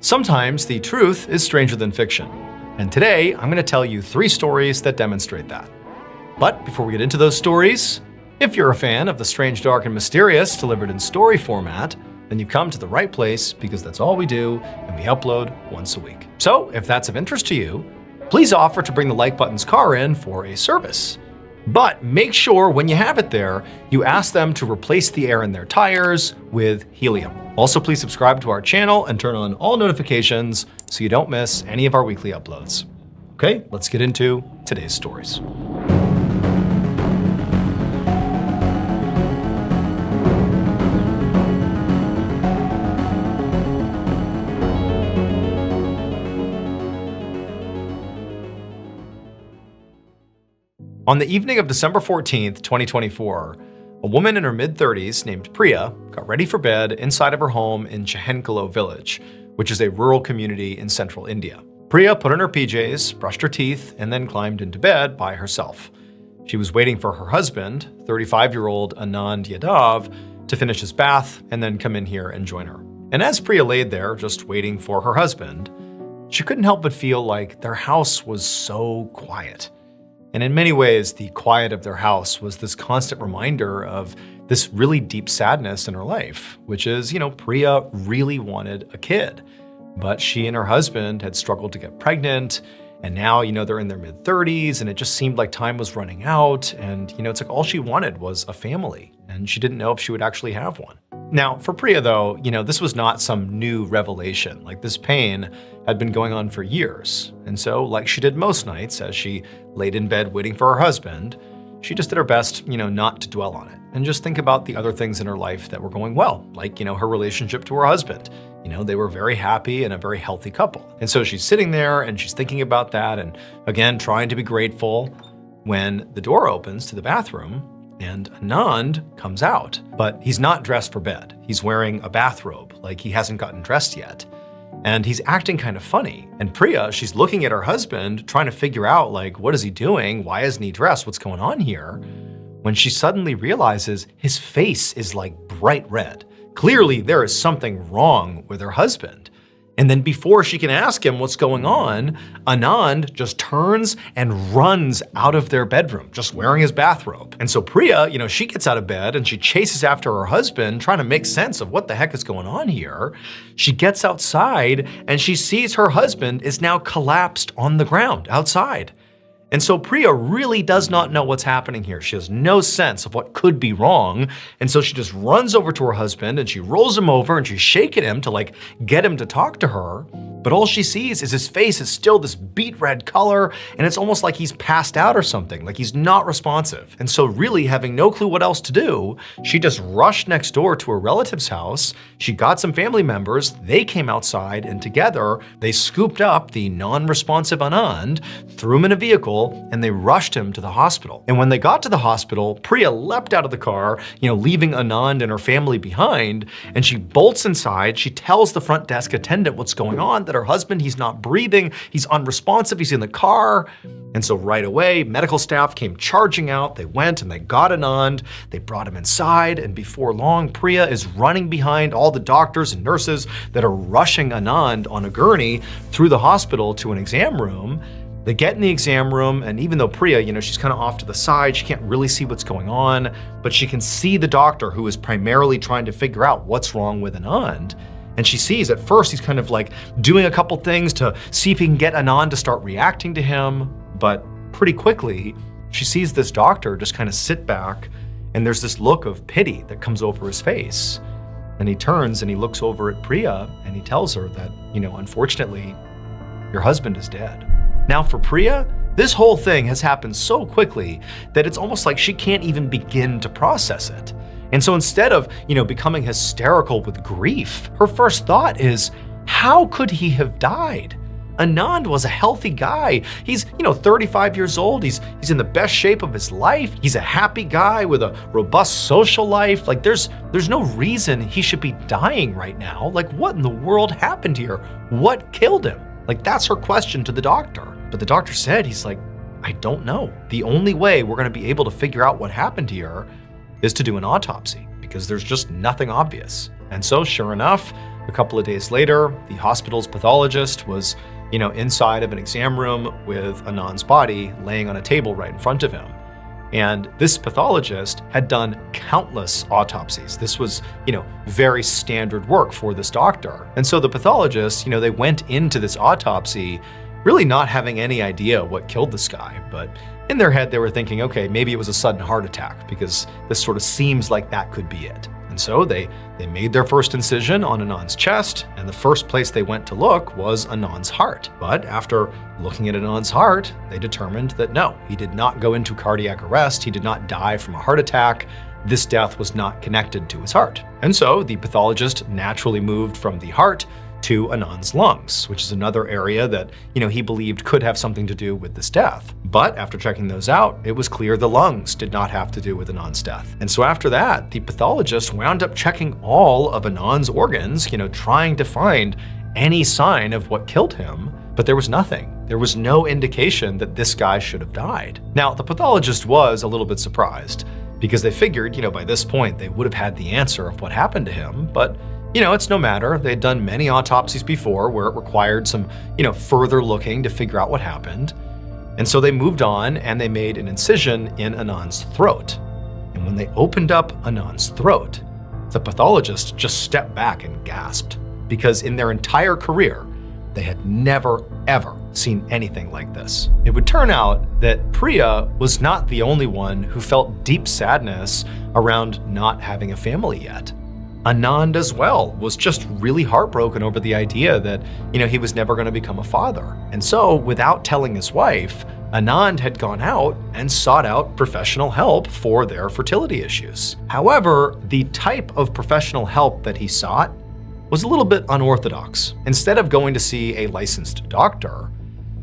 Sometimes the truth is stranger than fiction. And today, I'm going to tell you 3 stories that demonstrate that. But before we get into those stories, if you're a fan of the strange, dark, and mysterious delivered in story format, then you've come to the right place because that's all we do and we upload once a week. So if that's of interest to you, please offer to bring the like button's car in for a service. But make sure when you have it there, you ask them to replace the air in their tires with helium. Also, please subscribe to our channel and turn on all notifications so you don't miss any of our weekly uploads. Okay, let's get into today's stories. On the evening of December 14th, 2024, a woman in her mid-30s named Priya got ready for bed inside of her home in Chehenkalo village, which is a rural community in central India. Priya put on her PJs, brushed her teeth, and then climbed into bed by herself. She was waiting for her husband, 35-year-old Anand Yadav, to finish his bath and then come in here and join her. And as Priya laid there, just waiting for her husband, she couldn't help but feel like their house was so quiet. And in many ways, the quiet of their house was this constant reminder of this really deep sadness in her life, which is, Priya really wanted a kid, but she and her husband had struggled to get pregnant. And now, they're in their mid-30s and it just seemed like time was running out. And, it's like all she wanted was a family and she didn't know if she would actually have one. Now, for Priya though, this was not some new revelation. Like this pain had been going on for years. And so like she did most nights as she laid in bed waiting for her husband, she just did her best, not to dwell on it and just think about the other things in her life that were going well, like, her relationship to her husband. They were very happy and a very healthy couple. And so she's sitting there and she's thinking about that and again, trying to be grateful when the door opens to the bathroom and Anand comes out, but he's not dressed for bed. He's wearing a bathrobe, like he hasn't gotten dressed yet. And he's acting kind of funny. And Priya, she's looking at her husband, trying to figure out like, what is he doing? Why isn't he dressed? What's going on here? When she suddenly realizes his face is like bright red. Clearly there is something wrong with her husband. And then before she can ask him what's going on, Anand just turns and runs out of their bedroom, just wearing his bathrobe. And so Priya, she gets out of bed and she chases after her husband, trying to make sense of what the heck is going on here. She gets outside and she sees her husband is now collapsed on the ground outside. And so Priya really does not know what's happening here. She has no sense of what could be wrong. And so she just runs over to her husband and she rolls him over and she's shaking him to like get him to talk to her. But all she sees is his face is still this beet red color and it's almost like he's passed out or something, like he's not responsive. And so really having no clue what else to do, she just rushed next door to her relative's house. She got some family members, they came outside and together they scooped up the non-responsive Anand, threw him in a vehicle, and they rushed him to the hospital. And when they got to the hospital, Priya leapt out of the car, leaving Anand and her family behind, and she bolts inside. She tells the front desk attendant what's going on, that her husband, he's not breathing, he's unresponsive, he's in the car. And so right away, medical staff came charging out. They went and they got Anand, they brought him inside, and before long, Priya is running behind all the doctors and nurses that are rushing Anand on a gurney through the hospital to an exam room. They get in the exam room, and even though Priya, she's kind of off to the side, she can't really see what's going on, but she can see the doctor who is primarily trying to figure out what's wrong with Anand. And she sees at first he's kind of like doing a couple things to see if he can get Anand to start reacting to him, but pretty quickly, she sees this doctor just kind of sit back, and there's this look of pity that comes over his face. And he turns and he looks over at Priya, and he tells her that, unfortunately, your husband is dead. Now for Priya, this whole thing has happened so quickly that it's almost like she can't even begin to process it. And so instead of, becoming hysterical with grief, her first thought is, how could he have died? Anand was a healthy guy. He's, 35 years old. He's in the best shape of his life. He's a happy guy with a robust social life. Like there's no reason he should be dying right now. Like what in the world happened here? What killed him? Like that's her question to the doctor. But the doctor said, he's like, I don't know. The only way we're gonna be able to figure out what happened here is to do an autopsy because there's just nothing obvious. And so sure enough, a couple of days later, the hospital's pathologist was, inside of an exam room with Anand's body laying on a table right in front of him. And this pathologist had done countless autopsies. This was, very standard work for this doctor. And so the pathologist, they went into this autopsy really not having any idea what killed this guy. But in their head, they were thinking, okay, maybe it was a sudden heart attack because this sort of seems like that could be it. And so they made their first incision on Anand's chest, and the first place they went to look was Anand's heart. But after looking at Anand's heart, they determined that no, he did not go into cardiac arrest, he did not die from a heart attack, this death was not connected to his heart. And so the pathologist naturally moved from the heart to Anand's lungs, which is another area that, he believed could have something to do with this death. But after checking those out, it was clear the lungs did not have to do with Anand's death. And so after that, the pathologist wound up checking all of Anand's organs, trying to find any sign of what killed him, but there was nothing. There was no indication that this guy should have died. Now, the pathologist was a little bit surprised because they figured, by this point, they would have had the answer of what happened to him, but it's no matter. They'd done many autopsies before where it required some, further looking to figure out what happened. And so they moved on and they made an incision in Anand's throat. And when they opened up Anand's throat, the pathologist just stepped back and gasped because in their entire career, they had never, ever seen anything like this. It would turn out that Priya was not the only one who felt deep sadness around not having a family yet. Anand as well was just really heartbroken over the idea that, he was never going to become a father. And so, without telling his wife, Anand had gone out and sought out professional help for their fertility issues. However, the type of professional help that he sought was a little bit unorthodox. Instead of going to see a licensed doctor,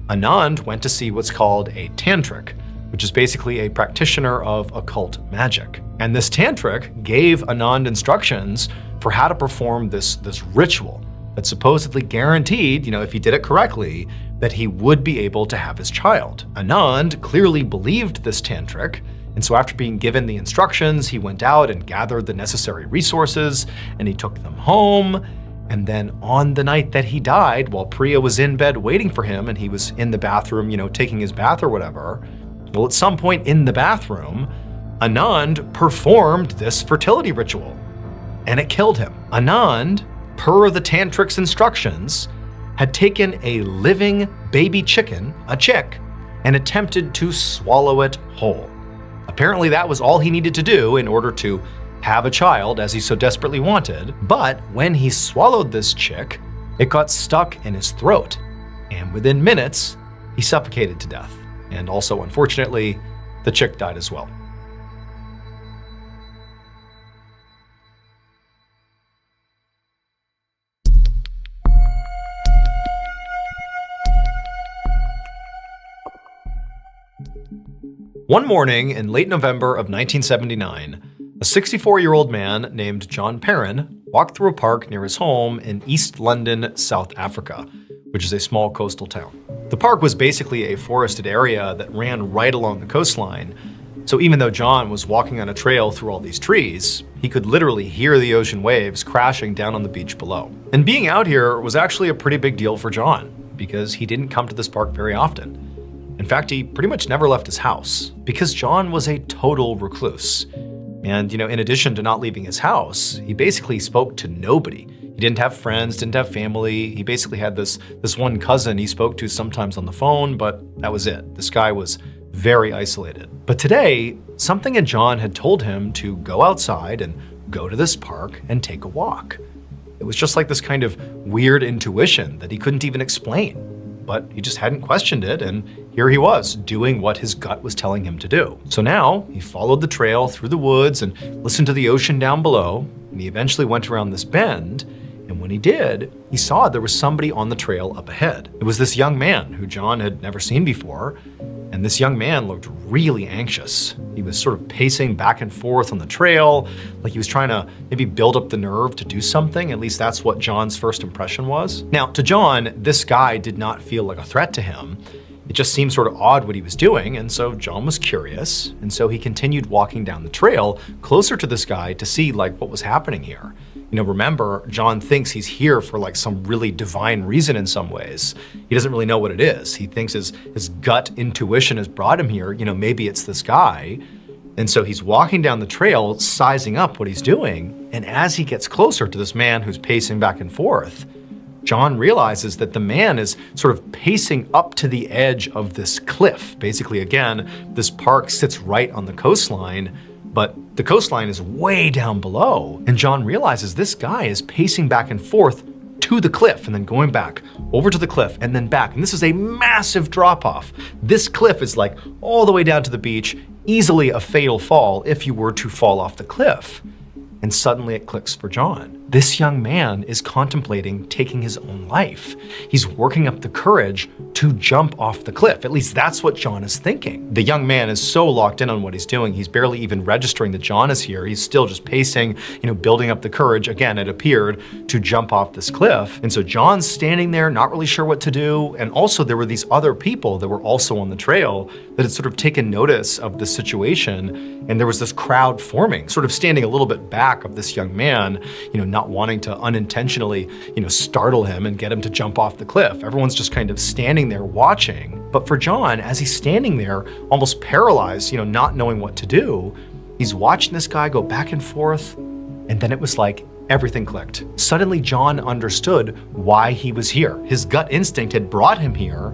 Anand went to see what's called a tantric, which is basically a practitioner of occult magic. And this tantric gave Anand instructions for how to perform this ritual that supposedly guaranteed, if he did it correctly, that he would be able to have his child. Anand clearly believed this tantric, and so after being given the instructions, he went out and gathered the necessary resources, and he took them home. And then on the night that he died, while Priya was in bed waiting for him, and he was in the bathroom, taking his bath or whatever, well, at some point in the bathroom, Anand performed this fertility ritual, and it killed him. Anand, per the tantric's instructions, had taken a living baby chicken, a chick, and attempted to swallow it whole. Apparently that was all he needed to do in order to have a child as he so desperately wanted, but when he swallowed this chick, it got stuck in his throat, and within minutes, he suffocated to death. And also, unfortunately, the chick died as well. One morning in late November of 1979, a 64-year-old man named John Perrin walked through a park near his home in East London, South Africa, which is a small coastal town. The park was basically a forested area that ran right along the coastline, so even though John was walking on a trail through all these trees, he could literally hear the ocean waves crashing down on the beach below. And being out here was actually a pretty big deal for John, because he didn't come to this park very often. In fact, he pretty much never left his house, because John was a total recluse. And, in addition to not leaving his house, he basically spoke to nobody. He didn't have friends, didn't have family. He basically had this one cousin he spoke to sometimes on the phone, but that was it. This guy was very isolated. But today, something in John had told him to go outside and go to this park and take a walk. It was just like this kind of weird intuition that he couldn't even explain. But he just hadn't questioned it, and here he was, doing what his gut was telling him to do. So now, he followed the trail through the woods and listened to the ocean down below, and he eventually went around this bend, and when he did, he saw there was somebody on the trail up ahead. It was this young man who John had never seen before, and this young man looked really anxious. He was sort of pacing back and forth on the trail, like he was trying to maybe build up the nerve to do something. At least that's what John's first impression was. Now, to John, this guy did not feel like a threat to him. It just seemed sort of odd what he was doing, and so John was curious, and so he continued walking down the trail closer to this guy to see what was happening here. Remember, John thinks he's here for like some really divine reason in some ways. He doesn't really know what it is. He thinks his gut intuition has brought him here. Maybe it's this guy. And so he's walking down the trail, sizing up what he's doing. And as he gets closer to this man who's pacing back and forth, John realizes that the man is sort of pacing up to the edge of this cliff. Basically, again, this park sits right on the coastline, but the coastline is way down below. And John realizes this guy is pacing back and forth to the cliff and then going back over to the cliff and then back. And this is a massive drop off. This cliff is like all the way down to the beach, easily a fatal fall if you were to fall off the cliff. And suddenly it clicks for John. This young man is contemplating taking his own life. He's working up the courage to jump off the cliff. At least that's what John is thinking. The young man is so locked in on what he's doing, he's barely even registering that John is here. He's still just pacing, building up the courage, again, it appeared, to jump off this cliff. And so John's standing there, not really sure what to do. And also there were these other people that were also on the trail that had sort of taken notice of the situation. And there was this crowd forming, sort of standing a little bit back of this young man, not wanting to unintentionally, startle him and get him to jump off the cliff. Everyone's just kind of standing there watching. But for John, as he's standing there, almost paralyzed, not knowing what to do, he's watching this guy go back and forth. And then it was like everything clicked. Suddenly, John understood why he was here. His gut instinct had brought him here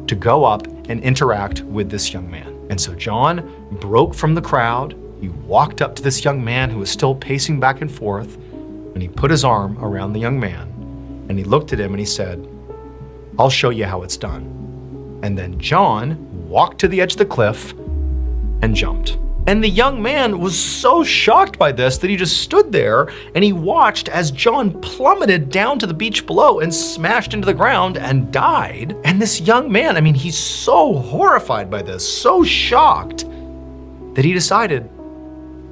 to go up and interact with this young man. And so John broke from the crowd. He walked up to this young man who was still pacing back and forth, and he put his arm around the young man, and he looked at him and he said, "I'll show you how it's done." And then John walked to the edge of the cliff and jumped. And the young man was so shocked by this that he just stood there and he watched as John plummeted down to the beach below and smashed into the ground and died. And this young man, he's so horrified by this, so shocked, that he decided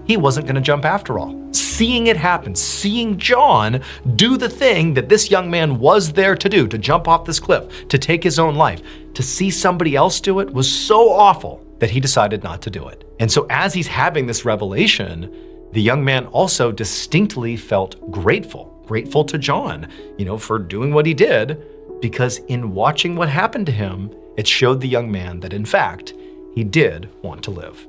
he wasn't going to jump after all. Seeing it happen, seeing John do the thing that this young man was there to do, to jump off this cliff, to take his own life, to see somebody else do it was so awful that he decided not to do it. And so as he's having this revelation, the young man also distinctly felt grateful to John, for doing what he did, because in watching what happened to him, it showed the young man that in fact, he did want to live.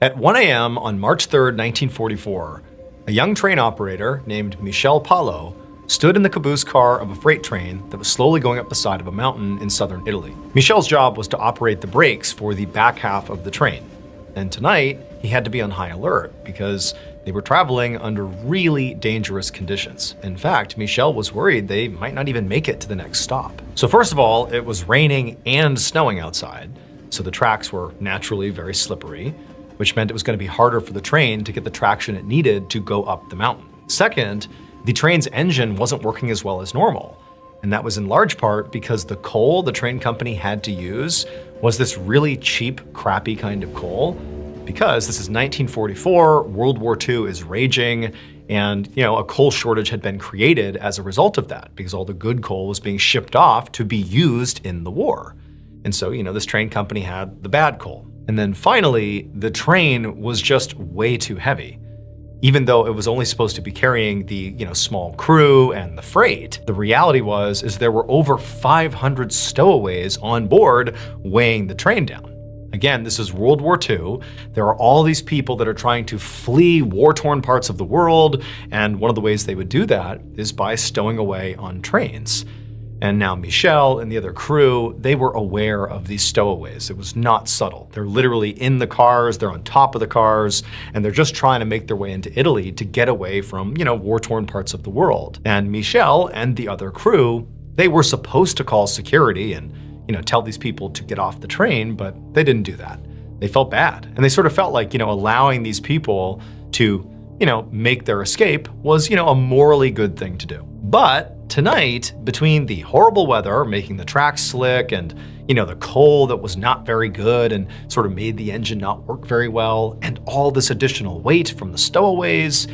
At 1 a.m. on March 3rd, 1944, a young train operator named Michel Palo stood in the caboose car of a freight train that was slowly going up the side of a mountain in southern Italy. Michel's job was to operate the brakes for the back half of the train. And tonight, he had to be on high alert because they were traveling under really dangerous conditions. In fact, Michel was worried they might not even make it to the next stop. So first of all, it was raining and snowing outside, so the tracks were naturally very slippery, which meant it was going to be harder for the train to get the traction it needed to go up the mountain. Second, the train's engine wasn't working as well as normal. And that was in large part because the coal the train company had to use was this really cheap, crappy kind of coal. Because this is 1944, World War II is raging, and a coal shortage had been created as a result of that, because all the good coal was being shipped off to be used in the war. And so, this train company had the bad coal. And then finally, the train was just way too heavy. Even though it was only supposed to be carrying the, small crew and the freight, the reality is there were over 500 stowaways on board weighing the train down. Again, this is World War II. There are all these people that are trying to flee war-torn parts of the world, and one of the ways they would do that is by stowing away on trains. And now Michel and the other crew, they were aware of these stowaways. It was not subtle. They're literally in the cars, they're on top of the cars, and they're just trying to make their way into Italy to get away from, war-torn parts of the world. And Michel and the other crew, they were supposed to call security and, tell these people to get off the train, but they didn't do that. They felt bad. And they sort of felt like, allowing these people to, make their escape was, a morally good thing to do. But tonight, between the horrible weather making the tracks slick and, the coal that was not very good and sort of made the engine not work very well, and all this additional weight from the stowaways,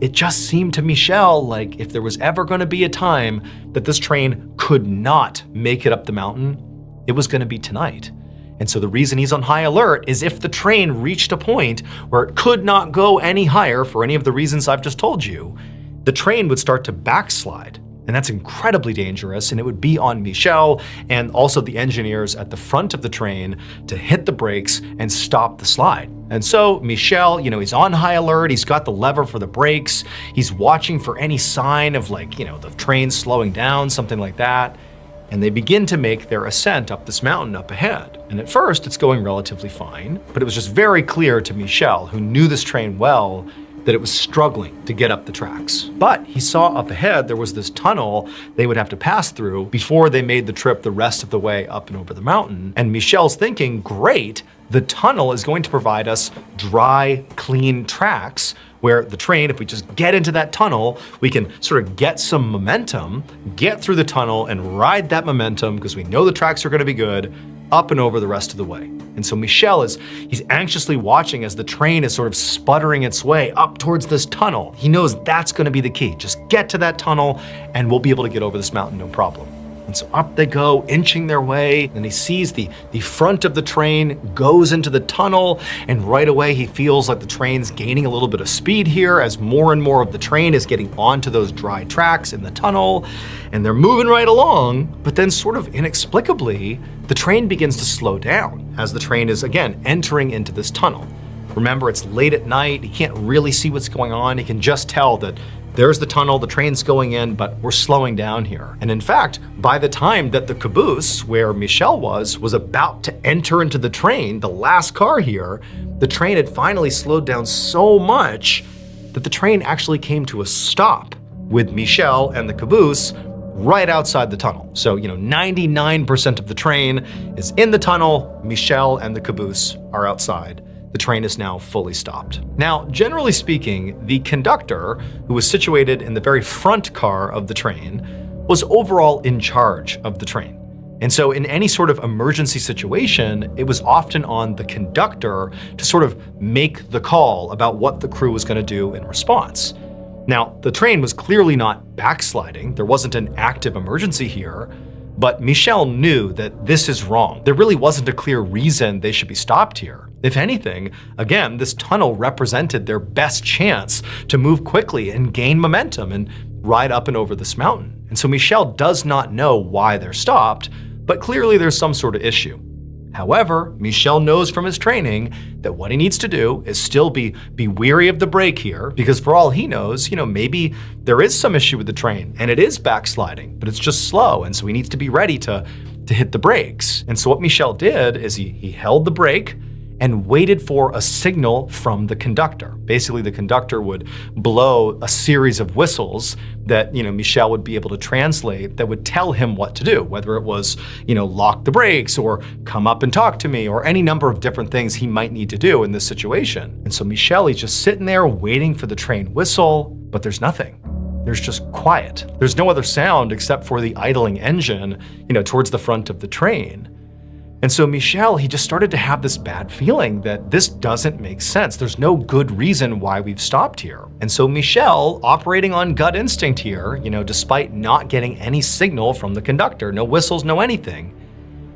it just seemed to Michel like if there was ever going to be a time that this train could not make it up the mountain, it was going to be tonight. And so the reason he's on high alert is if the train reached a point where it could not go any higher for any of the reasons I've just told you, the train would start to backslide. And that's incredibly dangerous, and it would be on Michel and also the engineers at the front of the train to hit the brakes and stop the slide. And so Michel, he's on high alert, he's got the lever for the brakes, he's watching for any sign of the train slowing down, something like that. And they begin to make their ascent up this mountain up ahead. And at first it's going relatively fine, but it was just very clear to Michel, who knew this train well, that it was struggling to get up the tracks. But he saw up ahead there was this tunnel they would have to pass through before they made the trip the rest of the way up and over the mountain. And Michel's thinking, great, the tunnel is going to provide us dry, clean tracks where the train, if we just get into that tunnel, we can sort of get some momentum, get through the tunnel and ride that momentum because we know the tracks are going to be good up and over the rest of the way. And so Michel he's anxiously watching as the train is sort of sputtering its way up towards this tunnel. He knows that's going to be the key. Just get to that tunnel and we'll be able to get over this mountain, no problem. And so up they go, inching their way, and he sees the front of the train goes into the tunnel, and right away he feels like the train's gaining a little bit of speed here as more and more of the train is getting onto those dry tracks in the tunnel, and they're moving right along, but then sort of inexplicably, the train begins to slow down as the train is, again, entering into this tunnel. Remember, it's late at night, he can't really see what's going on, he can just tell that there's the tunnel, the train's going in, but we're slowing down here. And in fact, by the time that the caboose, where Michel was about to enter into the train, the last car here, the train had finally slowed down so much that the train actually came to a stop with Michel and the caboose right outside the tunnel. So, 99% of the train is in the tunnel, Michel and the caboose are outside. The train is now fully stopped. Now, generally speaking, the conductor, who was situated in the very front car of the train, was overall in charge of the train. And so in any sort of emergency situation, it was often on the conductor to sort of make the call about what the crew was going to do in response. Now, the train was clearly not backsliding. There wasn't an active emergency here. But Michel knew that this is wrong. There really wasn't a clear reason they should be stopped here. If anything, again, this tunnel represented their best chance to move quickly and gain momentum and ride up and over this mountain. And so Michel does not know why they're stopped, but clearly there's some sort of issue. However, Michel knows from his training that what he needs to do is still be wary of the brake here, because for all he knows, maybe there is some issue with the train and it is backsliding, but it's just slow, and so he needs to be ready to hit the brakes. And so what Michel did is he held the brake and waited for a signal from the conductor. Basically, the conductor would blow a series of whistles that, Michel would be able to translate that would tell him what to do, whether it was, lock the brakes or come up and talk to me or any number of different things he might need to do in this situation. And so Michel, he's just sitting there waiting for the train whistle, but there's nothing. There's just quiet. There's no other sound except for the idling engine, towards the front of the train. And so Michel, he just started to have this bad feeling that this doesn't make sense. There's no good reason why we've stopped here. And so Michel, operating on gut instinct here, despite not getting any signal from the conductor, no whistles, no anything,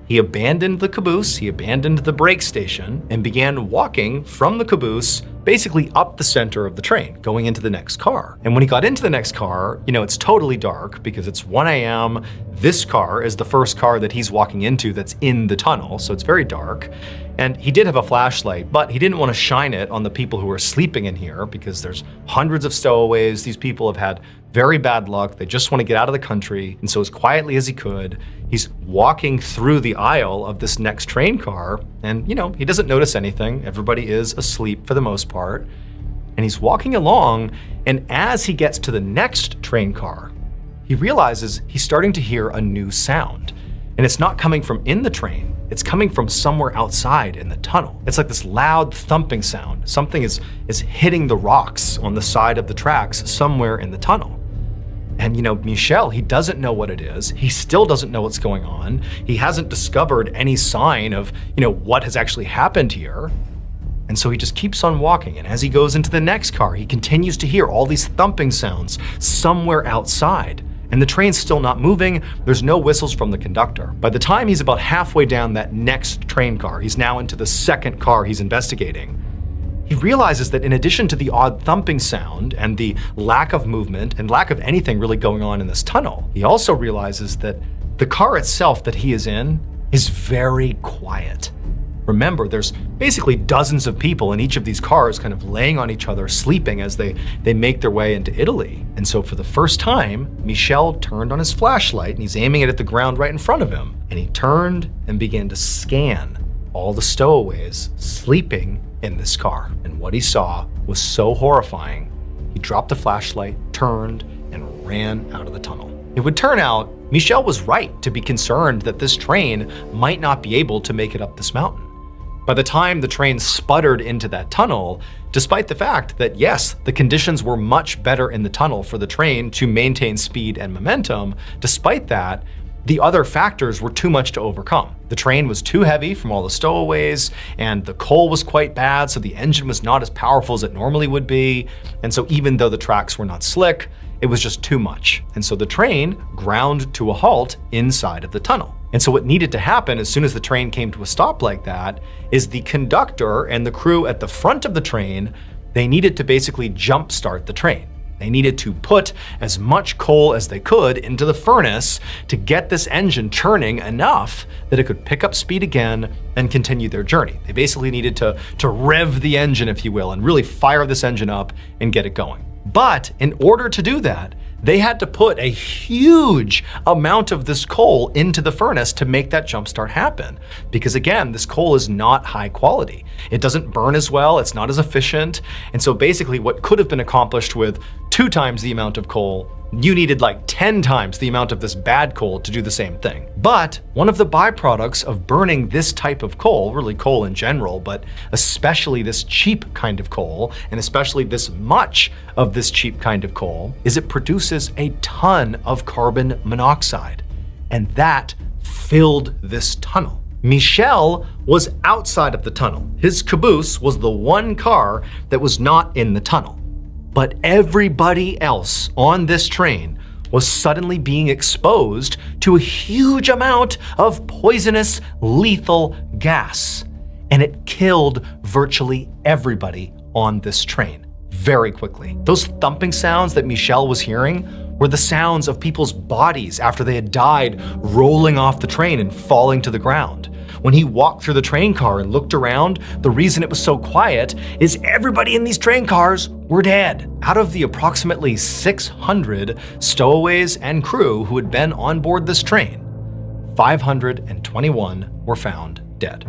he abandoned the caboose, he abandoned the brake station, and began walking from the caboose basically up the center of the train, going into the next car. And when he got into the next car, it's totally dark because it's 1 a.m. This car is the first car that he's walking into that's in the tunnel, so it's very dark. And he did have a flashlight, but he didn't want to shine it on the people who are sleeping in here because there's hundreds of stowaways. These people have had very bad luck. They just want to get out of the country. And so as quietly as he could, he's walking through the aisle of this next train car. And, he doesn't notice anything. Everybody is asleep for the most part. And he's walking along. And as he gets to the next train car, he realizes he's starting to hear a new sound. And it's not coming from in the train. It's coming from somewhere outside in the tunnel. It's like this loud thumping sound. Something is hitting the rocks on the side of the tracks somewhere in the tunnel. And Michel, he doesn't know what it is. He still doesn't know what's going on. He hasn't discovered any sign of, what has actually happened here. And so he just keeps on walking, and as he goes into the next car, he continues to hear all these thumping sounds somewhere outside. And the train's still not moving, there's no whistles from the conductor. By the time he's about halfway down that next train car, he's now into the second car he's investigating, he realizes that in addition to the odd thumping sound and the lack of movement and lack of anything really going on in this tunnel, he also realizes that the car itself that he is in is very quiet. Remember, there's basically dozens of people in each of these cars kind of laying on each other, sleeping as they make their way into Italy. And so for the first time, Michel turned on his flashlight and he's aiming it at the ground right in front of him. And he turned and began to scan all the stowaways sleeping in this car. And what he saw was so horrifying, he dropped the flashlight, turned, and ran out of the tunnel. It would turn out Michel was right to be concerned that this train might not be able to make it up this mountain. By the time the train sputtered into that tunnel, despite the fact that yes, the conditions were much better in the tunnel for the train to maintain speed and momentum, despite that, the other factors were too much to overcome. The train was too heavy from all the stowaways, and the coal was quite bad, so the engine was not as powerful as it normally would be. And so even though the tracks were not slick, it was just too much. And so the train ground to a halt inside of the tunnel. And so what needed to happen as soon as the train came to a stop like that is the conductor and the crew at the front of the train, they needed to basically jumpstart the train. They needed to put as much coal as they could into the furnace to get this engine churning enough that it could pick up speed again and continue their journey. They basically needed to rev the engine, if you will, and really fire this engine up and get it going. But in order to do that, they had to put a huge amount of this coal into the furnace to make that jumpstart happen. Because again, this coal is not high quality. It doesn't burn as well, it's not as efficient. And so basically what could have been accomplished with 2 times the amount of coal, you needed like 10 times the amount of this bad coal to do the same thing. But one of the byproducts of burning this type of coal, really coal in general, but especially this cheap kind of coal, and especially this much of this cheap kind of coal, is it produces a ton of carbon monoxide. And that filled this tunnel. Michel was outside of the tunnel. His caboose was the one car that was not in the tunnel. But everybody else on this train was suddenly being exposed to a huge amount of poisonous, lethal gas. And it killed virtually everybody on this train very quickly. Those thumping sounds that Michel was hearing were the sounds of people's bodies after they had died rolling off the train and falling to the ground. When he walked through the train car and looked around, the reason it was so quiet is everybody in these train cars were dead. Out of the approximately 600 stowaways and crew who had been on board this train, 521 were found dead.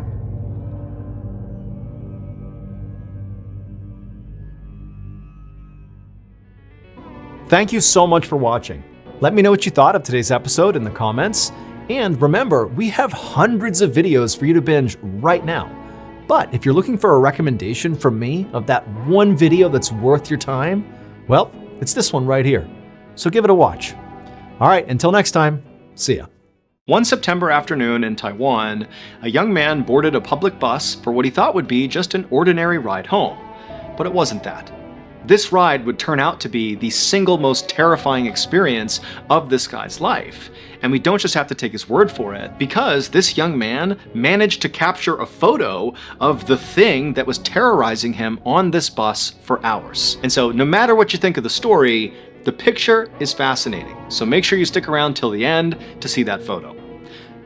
Thank you so much for watching. Let me know what you thought of today's episode in the comments. And remember, we have hundreds of videos for you to binge right now. But if you're looking for a recommendation from me of that one video that's worth your time, well, it's this one right here. So give it a watch. All right, until next time, see ya. One September afternoon in Taiwan, a young man boarded a public bus for what he thought would be just an ordinary ride home. But it wasn't that. This ride would turn out to be the single most terrifying experience of this guy's life. And we don't just have to take his word for it, because this young man managed to capture a photo of the thing that was terrorizing him on this bus for hours. And so no matter what you think of the story, the picture is fascinating. So make sure you stick around till the end to see that photo.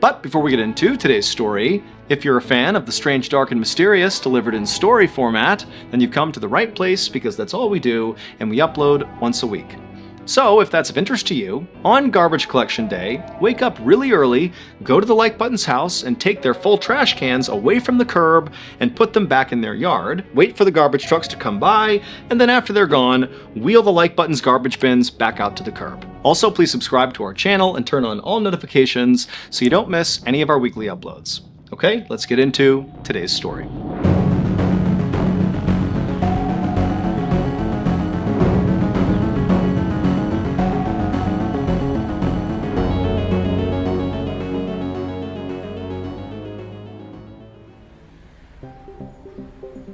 But before we get into today's story, if you're a fan of the strange, dark, and mysterious delivered in story format, then you've come to the right place, because that's all we do, and we upload once a week. So if that's of interest to you, on Garbage Collection Day, wake up really early, go to the Like Button's house, and take their full trash cans away from the curb and put them back in their yard, wait for the garbage trucks to come by, and then after they're gone, wheel the Like Button's garbage bins back out to the curb. Also, please subscribe to our channel and turn on all notifications so you don't miss any of our weekly uploads. Okay, let's get into today's story.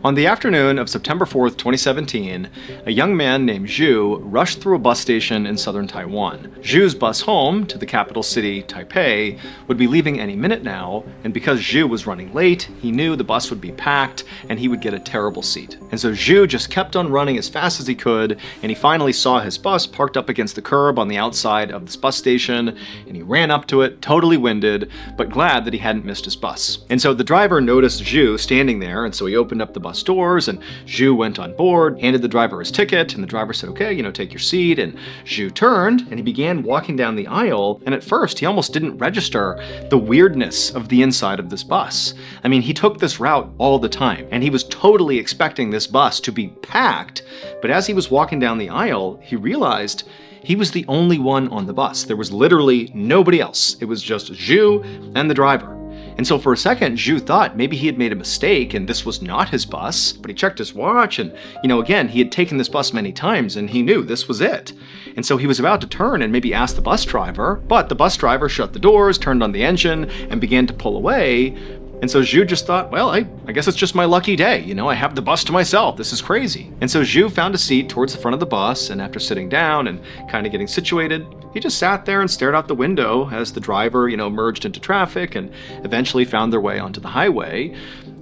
On the afternoon of September 4th, 2017, a young man named Zhu rushed through a bus station in southern Taiwan. Zhu's bus home to the capital city, Taipei, would be leaving any minute now, and because Zhu was running late, he knew the bus would be packed and he would get a terrible seat. And so Zhu just kept on running as fast as he could, and he finally saw his bus parked up against the curb on the outside of this bus station, and he ran up to it, totally winded, but glad that he hadn't missed his bus. And so the driver noticed Zhu standing there, and so he opened up the bus doors, and Zhu went on board, handed the driver his ticket, and the driver said, okay, take your seat. And Zhu turned, and he began walking down the aisle, and at first he almost didn't register the weirdness of the inside of this bus. I mean, he took this route all the time, and he was totally expecting this bus to be packed, but as he was walking down the aisle, he realized he was the only one on the bus. There was literally nobody else. It was just Zhu and the driver. And so for a second, Zhu thought maybe he had made a mistake and this was not his bus, but he checked his watch and, again, he had taken this bus many times and he knew this was it. And so he was about to turn and maybe ask the bus driver, but the bus driver shut the doors, turned on the engine, and began to pull away. And so Zhu just thought, well, I guess it's just my lucky day. I have the bus to myself. This is crazy. And so Zhu found a seat towards the front of the bus, and after sitting down and kind of getting situated, he just sat there and stared out the window as the driver, merged into traffic and eventually found their way onto the highway.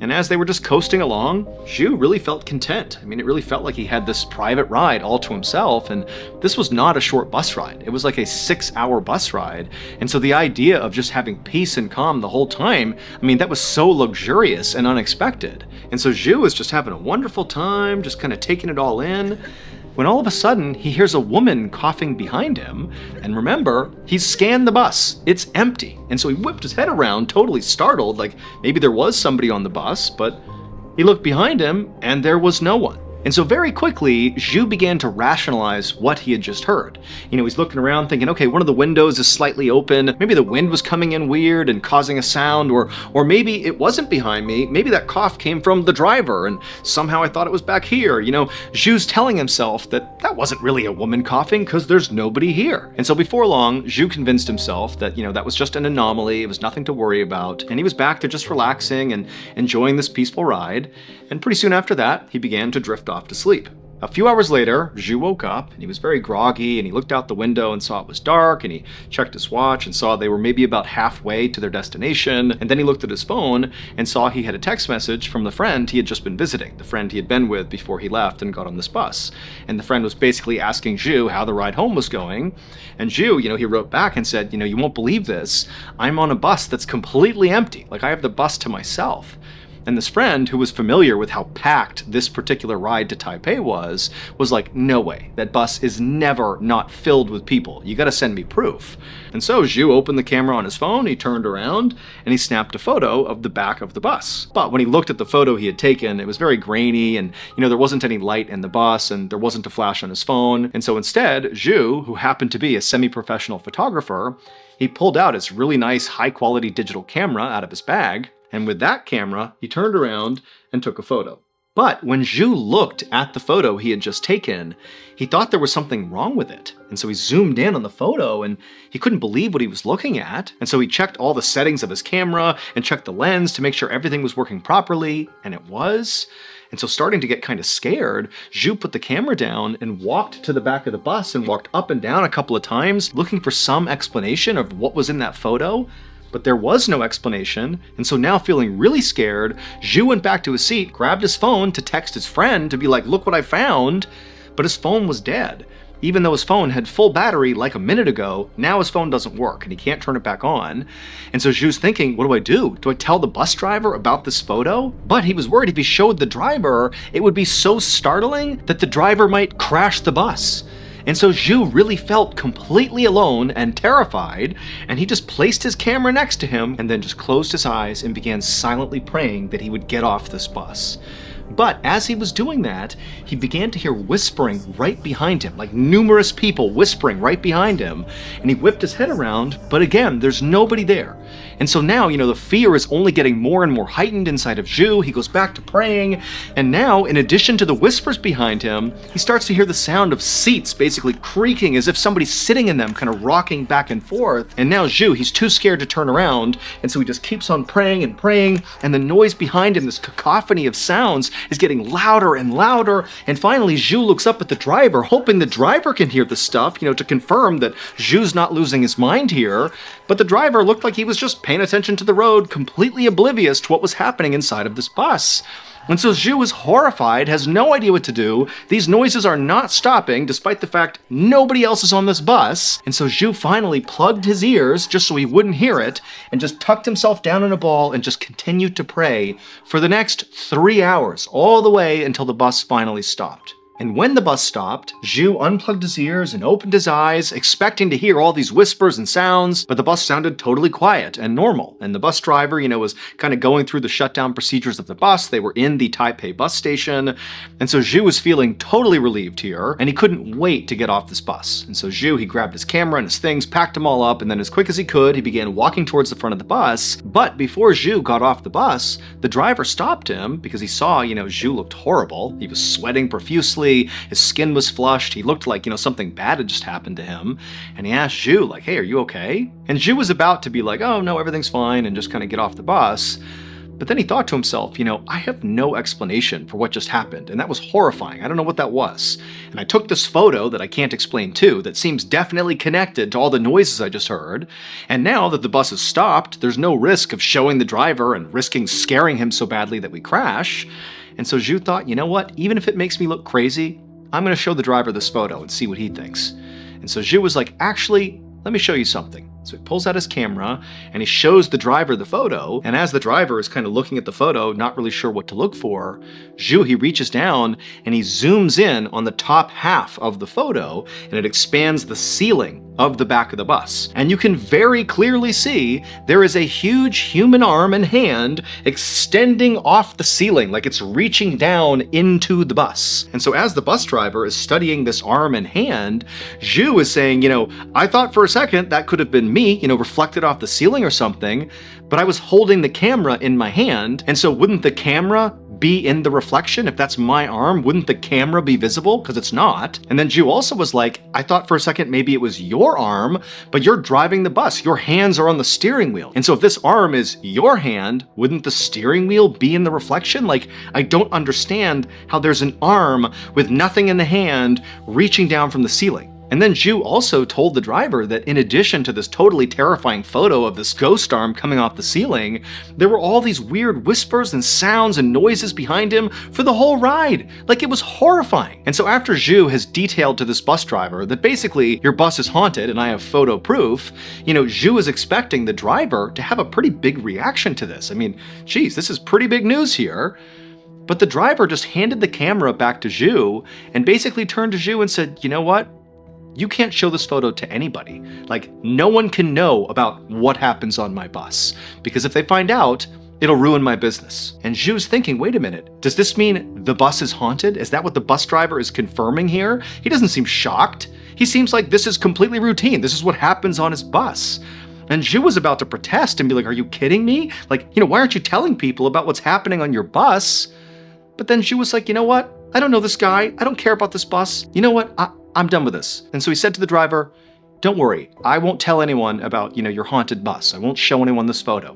And as they were just coasting along, Zhu really felt content. I mean, it really felt like he had this private ride all to himself, and this was not a short bus ride. It was like a 6-hour bus ride. And so the idea of just having peace and calm the whole time, that was so luxurious and unexpected. And so Zhu was just having a wonderful time, just kind of taking it all in, when all of a sudden he hears a woman coughing behind him, and remember, he's scanned the bus, it's empty. And so he whipped his head around, totally startled, like maybe there was somebody on the bus, but he looked behind him and there was no one. And so very quickly, Zhu began to rationalize what he had just heard. He's looking around thinking, okay, one of the windows is slightly open. Maybe the wind was coming in weird and causing a sound, or maybe it wasn't behind me. Maybe that cough came from the driver and somehow I thought it was back here. Zhu's telling himself that wasn't really a woman coughing because there's nobody here. And so before long, Zhu convinced himself that, that was just an anomaly. It was nothing to worry about. And he was back to just relaxing and enjoying this peaceful ride. And pretty soon after that, he began to drift off to sleep. A few hours later, Zhu woke up and he was very groggy and he looked out the window and saw it was dark and he checked his watch and saw they were maybe about halfway to their destination. And then he looked at his phone and saw he had a text message from the friend he had just been visiting, the friend he had been with before he left and got on this bus. And the friend was basically asking Zhu how the ride home was going. And Zhu, he wrote back and said, you won't believe this. I'm on a bus that's completely empty. Like I have the bus to myself. And this friend, who was familiar with how packed this particular ride to Taipei was like, no way, that bus is never not filled with people. You gotta send me proof. And so Zhu opened the camera on his phone, he turned around, and he snapped a photo of the back of the bus. But when he looked at the photo he had taken, it was very grainy, and there wasn't any light in the bus, and there wasn't a flash on his phone. And so instead, Zhu, who happened to be a semi-professional photographer, he pulled out his really nice, high-quality digital camera out of his bag, and with that camera, he turned around and took a photo. But when Zhu looked at the photo he had just taken, he thought there was something wrong with it. And so he zoomed in on the photo and he couldn't believe what he was looking at. And so he checked all the settings of his camera and checked the lens to make sure everything was working properly, and it was. And so starting to get kind of scared, Zhu put the camera down and walked to the back of the bus and walked up and down a couple of times looking for some explanation of what was in that photo. But there was no explanation, and so now feeling really scared, Zhu went back to his seat, grabbed his phone to text his friend to be like, look what I found, but his phone was dead. Even though his phone had full battery like a minute ago, now his phone doesn't work and he can't turn it back on. And so Zhu's thinking, what do I do? Do I tell the bus driver about this photo? But he was worried if he showed the driver, it would be so startling that the driver might crash the bus. And so Zhu really felt completely alone and terrified, and he just placed his camera next to him and then just closed his eyes and began silently praying that he would get off this bus. But as he was doing that, he began to hear whispering right behind him, like numerous people whispering right behind him. And he whipped his head around, but again, there's nobody there. And so now, the fear is only getting more and more heightened inside of Zhu. He goes back to praying, and now, in addition to the whispers behind him, he starts to hear the sound of seats basically creaking as if somebody's sitting in them, kind of rocking back and forth. And now Zhu, he's too scared to turn around, and so he just keeps on praying, and the noise behind him, this cacophony of sounds, is getting louder and louder. And finally, Zhu looks up at the driver, hoping the driver can hear the stuff, to confirm that Zhu's not losing his mind here. But the driver looked like he was just paying attention to the road, completely oblivious to what was happening inside of this bus. And so Zhu is horrified, has no idea what to do. These noises are not stopping, despite the fact nobody else is on this bus. And so Zhu finally plugged his ears just so he wouldn't hear it, and just tucked himself down in a ball and just continued to pray for the next 3 hours, all the way until the bus finally stopped. And when the bus stopped, Zhu unplugged his ears and opened his eyes, expecting to hear all these whispers and sounds, but the bus sounded totally quiet and normal. And the bus driver, was kind of going through the shutdown procedures of the bus. They were in the Taipei bus station. And so Zhu was feeling totally relieved here, and he couldn't wait to get off this bus. And so Zhu, he grabbed his camera and his things, packed them all up, and then as quick as he could, he began walking towards the front of the bus. But before Zhu got off the bus, the driver stopped him because he saw, Zhu looked horrible. He was sweating profusely. His skin was flushed. He looked like, something bad had just happened to him. And he asked Zhu, like, hey, are you okay? And Zhu was about to be like, oh, no, everything's fine, and just kind of get off the bus. But then he thought to himself, I have no explanation for what just happened, and that was horrifying. I don't know what that was. And I took this photo that I can't explain too, that seems definitely connected to all the noises I just heard. And now that the bus has stopped, there's no risk of showing the driver and risking scaring him so badly that we crash. And so Zhu thought, you know what, even if it makes me look crazy, I'm going to show the driver this photo and see what he thinks. And so Zhu was like, actually, let me show you something. So he pulls out his camera and he shows the driver the photo. And as the driver is kind of looking at the photo, not really sure what to look for, Zhu, he reaches down and he zooms in on the top half of the photo, and it expands the ceiling of the back of the bus. And you can very clearly see there is a huge human arm and hand extending off the ceiling, like it's reaching down into the bus. And so as the bus driver is studying this arm and hand, Zhu is saying, I thought for a second that could have been me, reflected off the ceiling or something, but I was holding the camera in my hand, and so wouldn't the camera be in the reflection? If that's my arm, wouldn't the camera be visible? Because it's not. And then Zhu also was like, I thought for a second maybe it was your arm, but you're driving the bus. Your hands are on the steering wheel. And so if this arm is your hand, wouldn't the steering wheel be in the reflection? Like, I don't understand how there's an arm with nothing in the hand reaching down from the ceiling. And then Zhu also told the driver that in addition to this totally terrifying photo of this ghost arm coming off the ceiling, there were all these weird whispers and sounds and noises behind him for the whole ride. Like, it was horrifying. And so after Zhu has detailed to this bus driver that basically your bus is haunted and I have photo proof, Zhu is expecting the driver to have a pretty big reaction to this. I mean, geez, this is pretty big news here. But the driver just handed the camera back to Zhu and basically turned to Zhu and said, you know what? You can't show this photo to anybody. Like, no one can know about what happens on my bus, because if they find out, it'll ruin my business. And Zhu's thinking, wait a minute, does this mean the bus is haunted? Is that what the bus driver is confirming here? He doesn't seem shocked. He seems like this is completely routine. This is what happens on his bus. And Zhu was about to protest and be like, are you kidding me? Like, why aren't you telling people about what's happening on your bus? But then Zhu was like, you know what? I don't know this guy. I don't care about this bus. You know what? I'm done with this. And so he said to the driver, don't worry, I won't tell anyone about, your haunted bus. I won't show anyone this photo.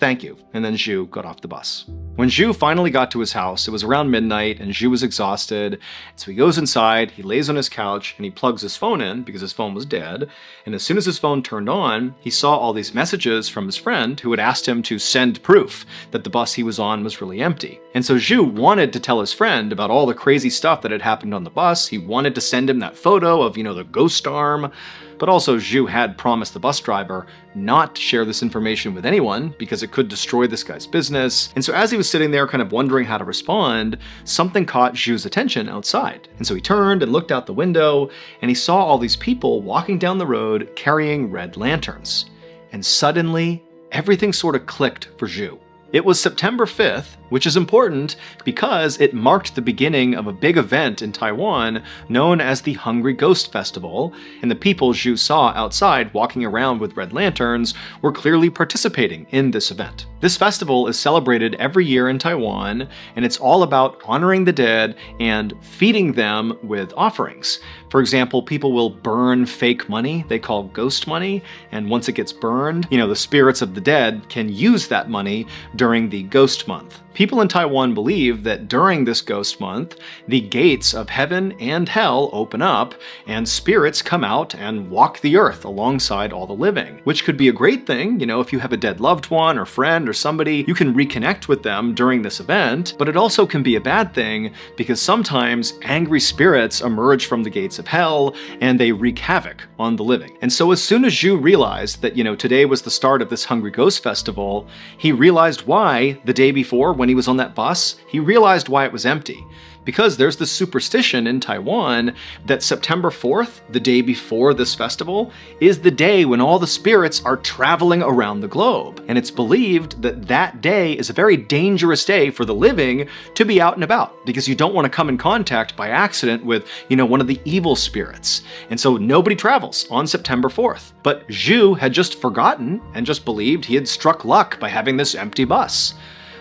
Thank you. And then Zhu got off the bus. When Zhu finally got to his house, it was around midnight and Zhu was exhausted. So he goes inside, he lays on his couch, and he plugs his phone in because his phone was dead. And as soon as his phone turned on, he saw all these messages from his friend who had asked him to send proof that the bus he was on was really empty. And so Zhu wanted to tell his friend about all the crazy stuff that had happened on the bus. He wanted to send him that photo of, the ghost arm. But also Zhu had promised the bus driver not to share this information with anyone because it could destroy this guy's business. And so as he was sitting there kind of wondering how to respond, something caught Zhu's attention outside. And so he turned and looked out the window and he saw all these people walking down the road carrying red lanterns. And suddenly, everything sort of clicked for Zhu. It was September 5th, which is important because it marked the beginning of a big event in Taiwan known as the Hungry Ghost Festival, and the people Zhu saw outside walking around with red lanterns were clearly participating in this event. This festival is celebrated every year in Taiwan, and it's all about honoring the dead and feeding them with offerings. For example, people will burn fake money they call ghost money, and once it gets burned, the spirits of the dead can use that money during the ghost month. People in Taiwan believe that during this ghost month, the gates of heaven and hell open up, and spirits come out and walk the earth alongside all the living, which could be a great thing. If you have a dead loved one or friend or somebody, you can reconnect with them during this event, but it also can be a bad thing because sometimes angry spirits emerge from the gates of hell and they wreak havoc on the living. And so as soon as Zhu realized that, today was the start of this Hungry Ghost Festival, he realized why the day before when he was on that bus, he realized why it was empty. Because there's this superstition in Taiwan that September 4th, the day before this festival, is the day when all the spirits are traveling around the globe. And it's believed that that day is a very dangerous day for the living to be out and about, because you don't want to come in contact by accident with, one of the evil spirits. And so nobody travels on September 4th. But Zhu had just forgotten and just believed he had struck luck by having this empty bus.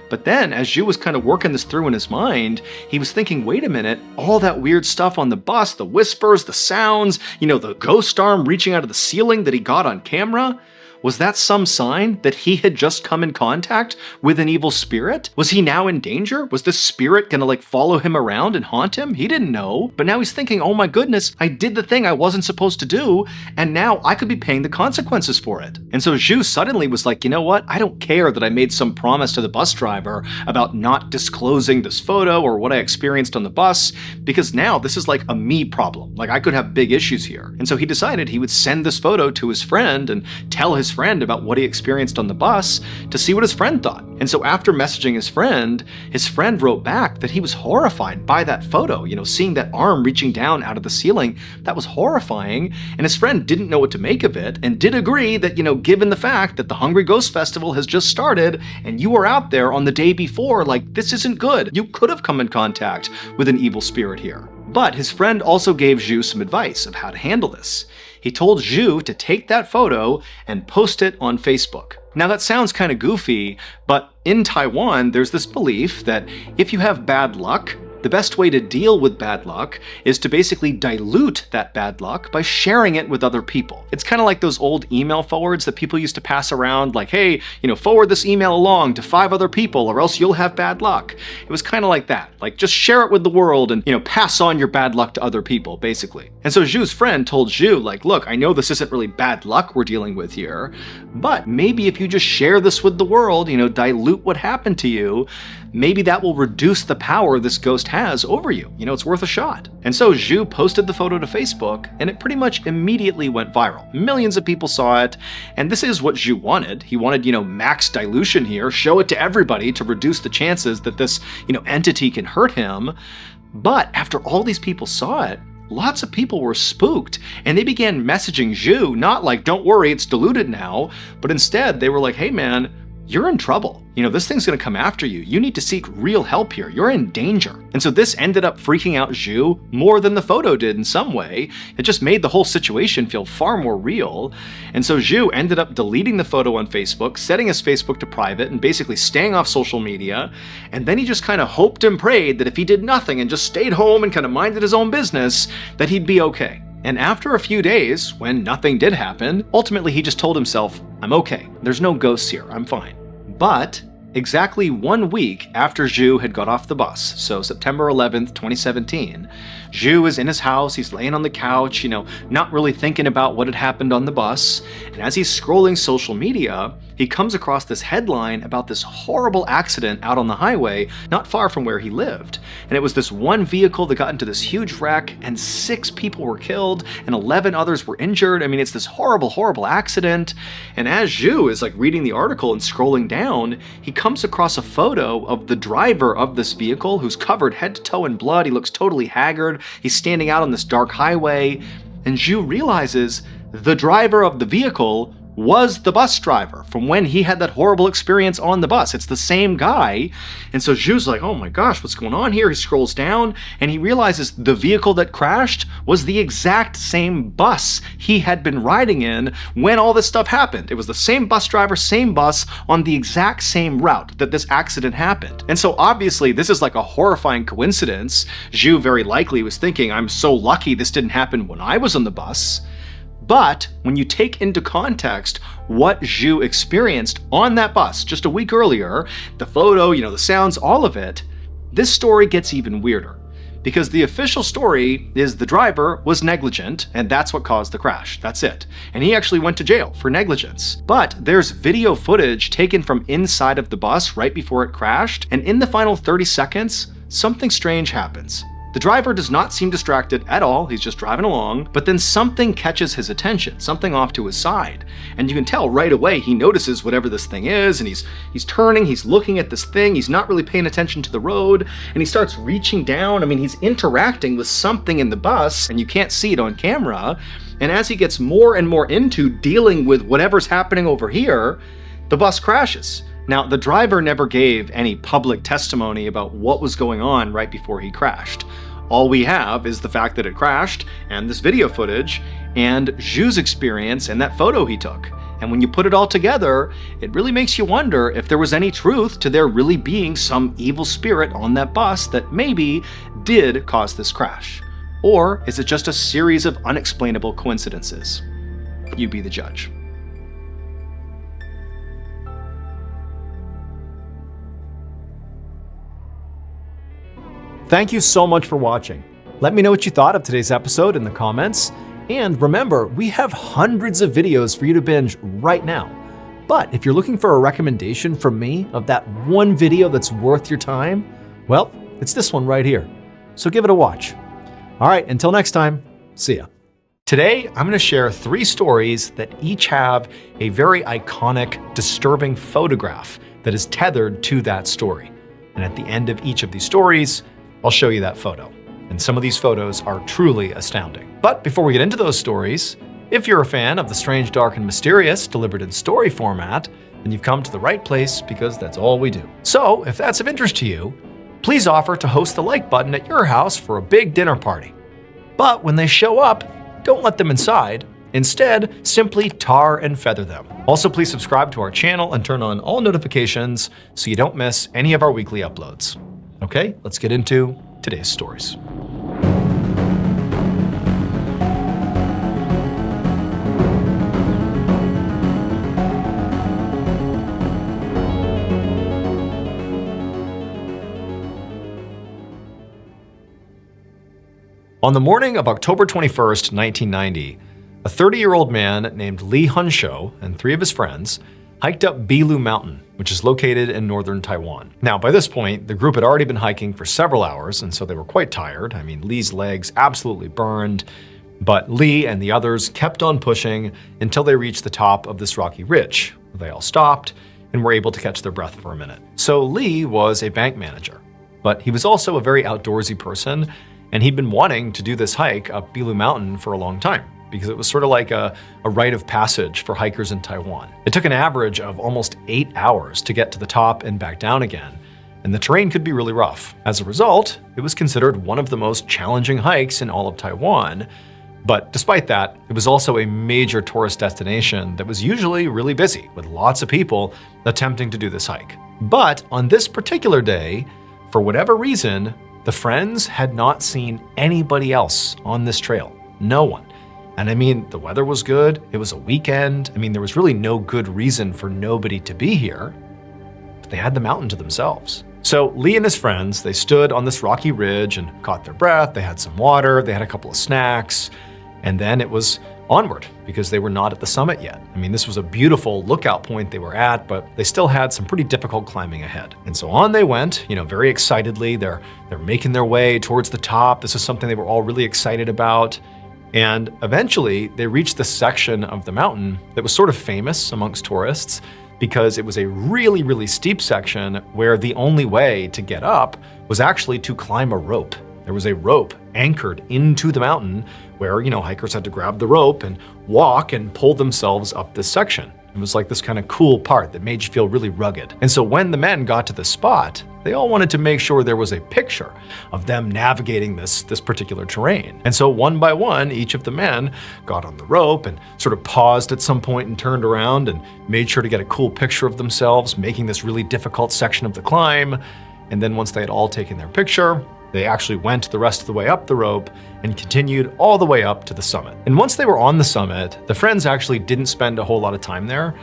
But then, as Zhu was kind of working this through in his mind, he was thinking, wait a minute, all that weird stuff on the bus, the whispers, the sounds, the ghost arm reaching out of the ceiling that he got on camera, was that some sign that he had just come in contact with an evil spirit? Was he now in danger? Was this spirit gonna follow him around and haunt him? He didn't know. But now he's thinking, oh my goodness, I did the thing I wasn't supposed to do, and now I could be paying the consequences for it. And so Zhu suddenly was like, you know what? I don't care that I made some promise to the bus driver about not disclosing this photo or what I experienced on the bus, because now this is like a me problem. I could have big issues here. And so he decided he would send this photo to his friend and tell his friend about what he experienced on the bus to see what his friend thought. And so after messaging his friend wrote back that he was horrified by that photo, seeing that arm reaching down out of the ceiling, that was horrifying. And his friend didn't know what to make of it and did agree that, given the fact that the Hungry Ghost Festival has just started and you were out there on the day before, this isn't good. You could have come in contact with an evil spirit here. But his friend also gave Zhu some advice of how to handle this. He told Zhu to take that photo and post it on Facebook. Now that sounds kind of goofy, but in Taiwan, there's this belief that if you have bad luck, the best way to deal with bad luck is to basically dilute that bad luck by sharing it with other people. It's kind of like those old email forwards that people used to pass around, like, hey, forward this email along to 5 other people or else you'll have bad luck. It was kind of like that. Just share it with the world and, pass on your bad luck to other people, basically. And so Zhu's friend told Zhu, look, I know this isn't really bad luck we're dealing with here, but maybe if you just share this with the world, dilute what happened to you, maybe that will reduce the power this ghost has over you. It's worth a shot. And so Zhu posted the photo to Facebook, and it pretty much immediately went viral. Millions of people saw it, and this is what Zhu wanted. He wanted, max dilution here, show it to everybody to reduce the chances that this, entity can hurt him. But after all these people saw it, lots of people were spooked, and they began messaging Zhu, not like, don't worry, it's diluted now, but instead they were like, hey man, you're in trouble. This thing's gonna come after you. You need to seek real help here. You're in danger. And so this ended up freaking out Zhu more than the photo did in some way. It just made the whole situation feel far more real. And so Zhu ended up deleting the photo on Facebook, setting his Facebook to private, and basically staying off social media. And then he just kind of hoped and prayed that if he did nothing and just stayed home and kind of minded his own business, that he'd be okay. And after a few days, when nothing did happen, ultimately he just told himself, I'm okay. There's no ghosts here. I'm fine. But exactly 1 week after Zhu had got off the bus, so September 11th, 2017, Zhu is in his house, he's laying on the couch, not really thinking about what had happened on the bus, and as he's scrolling social media, he comes across this headline about this horrible accident out on the highway not far from where he lived. And it was this one vehicle that got into this huge wreck, and 6 people were killed and 11 others were injured. I mean, it's this horrible, horrible accident. And as Zhu is reading the article and scrolling down, he comes across a photo of the driver of this vehicle who's covered head to toe in blood. He looks totally haggard. He's standing out on this dark highway. And Zhu realizes the driver of the vehicle was the bus driver from when he had that horrible experience on the bus. It's the same guy. And so Zhu's like, oh my gosh, what's going on here? He scrolls down and he realizes the vehicle that crashed was the exact same bus he had been riding in when all this stuff happened. It was the same bus driver, same bus, on the exact same route that this accident happened. And so obviously this is like a horrifying coincidence. Zhu very likely was thinking, I'm so lucky this didn't happen when I was on the bus. But when you take into context what Zhu experienced on that bus just a week earlier, the photo, the sounds, all of it, this story gets even weirder. Because the official story is the driver was negligent and that's what caused the crash. That's it. And he actually went to jail for negligence. But there's video footage taken from inside of the bus right before it crashed, and in the final 30 seconds, something strange happens. The driver does not seem distracted at all, he's just driving along, but then something catches his attention, something off to his side. And you can tell right away he notices whatever this thing is, and he's turning, he's looking at this thing, he's not really paying attention to the road, and he starts reaching down. He's interacting with something in the bus, and you can't see it on camera. And as he gets more and more into dealing with whatever's happening over here, the bus crashes. Now, the driver never gave any public testimony about what was going on right before he crashed. All we have is the fact that it crashed, and this video footage, and Zhu's experience and that photo he took. And when you put it all together, it really makes you wonder if there was any truth to there really being some evil spirit on that bus that maybe did cause this crash. Or is it just a series of unexplainable coincidences? You be the judge. Thank you so much for watching. Let me know what you thought of today's episode in the comments. And remember, we have hundreds of videos for you to binge right now. But if you're looking for a recommendation from me of that one video that's worth your time, well, it's this one right here. So give it a watch. All right, until next time, see ya. Today, I'm going to share 3 stories that each have a very iconic, disturbing photograph that is tethered to that story. And at the end of each of these stories, I'll show you that photo. And some of these photos are truly astounding. But before we get into those stories, if you're a fan of the strange, dark, and mysterious delivered in story format, then you've come to the right place because that's all we do. So if that's of interest to you, please offer to host the like button at your house for a big dinner party. But when they show up, don't let them inside. Instead, simply tar and feather them. Also, please subscribe to our channel and turn on all notifications so you don't miss any of our weekly uploads. Okay, let's get into today's stories. On the morning of October 21st, 1990, a 30-year-old man named Li Hunshou and 3 of his friends hiked up Bilu Mountain, which is located in northern Taiwan. Now, by this point, the group had already been hiking for several hours, and so they were quite tired. Li's legs absolutely burned, but Li and the others kept on pushing until they reached the top of this rocky ridge. They all stopped and were able to catch their breath for a minute. So Li was a bank manager, but he was also a very outdoorsy person, and he'd been wanting to do this hike up Bilu Mountain for a long time, because it was sort of like a rite of passage for hikers in Taiwan. It took an average of almost 8 hours to get to the top and back down again, and the terrain could be really rough. As a result, it was considered one of the most challenging hikes in all of Taiwan. But despite that, it was also a major tourist destination that was usually really busy, with lots of people attempting to do this hike. But on this particular day, for whatever reason, the friends had not seen anybody else on this trail. No one. And the weather was good, it was a weekend. There was really no good reason for nobody to be here, but they had the mountain to themselves. So Li and his friends, they stood on this rocky ridge and caught their breath. They had some water, they had a couple of snacks, and then it was onward because they were not at the summit yet. This was a beautiful lookout point they were at, but they still had some pretty difficult climbing ahead. And so on they went, very excitedly. They're making their way towards the top. This is something they were all really excited about. And eventually they reached the section of the mountain that was sort of famous amongst tourists because it was a really, really steep section where the only way to get up was actually to climb a rope. There was a rope anchored into the mountain where, hikers had to grab the rope and walk and pull themselves up this section. It was like this kind of cool part that made you feel really rugged. And so when the men got to the spot, they all wanted to make sure there was a picture of them navigating this particular terrain. And so one by one, each of the men got on the rope and sort of paused at some point and turned around and made sure to get a cool picture of themselves making this really difficult section of the climb. And then once they had all taken their picture, they actually went the rest of the way up the rope and continued all the way up to the summit. And once they were on the summit, the friends actually didn't spend a whole lot of time there.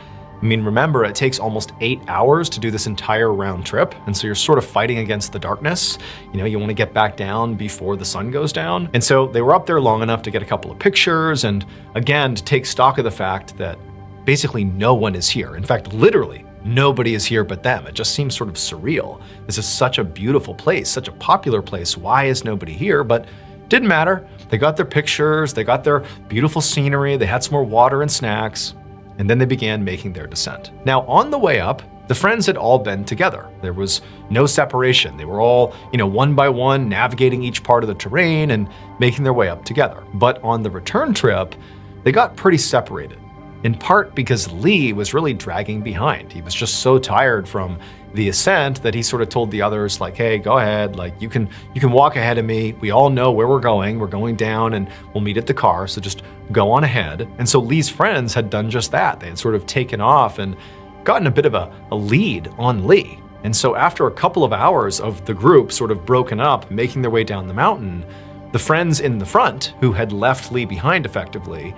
I mean, remember, it takes almost 8 hours to do this entire round trip. And so you're sort of fighting against the darkness. You want to get back down before the sun goes down. And so they were up there long enough to get a couple of pictures and, again, to take stock of the fact that basically no one is here. In fact, literally, nobody is here but them. It just seems sort of surreal. This is such a beautiful place, such a popular place. Why is nobody here? But didn't matter. They got their pictures, they got their beautiful scenery, they had some more water and snacks, and then they began making their descent. Now, on the way up, the friends had all been together. There was no separation. They were all, one by one, navigating each part of the terrain and making their way up together. But on the return trip, they got pretty separated. In part because Lee was really dragging behind. He was just so tired from the ascent that he sort of told the others, like, hey, go ahead, like you can walk ahead of me. We all know where we're going. We're going down and we'll meet at the car, so just go on ahead. And so Lee's friends had done just that. They had sort of taken off and gotten a bit of a lead on Lee. And so after a couple of hours of the group sort of broken up, making their way down the mountain, the friends in the front, who had left Lee behind effectively,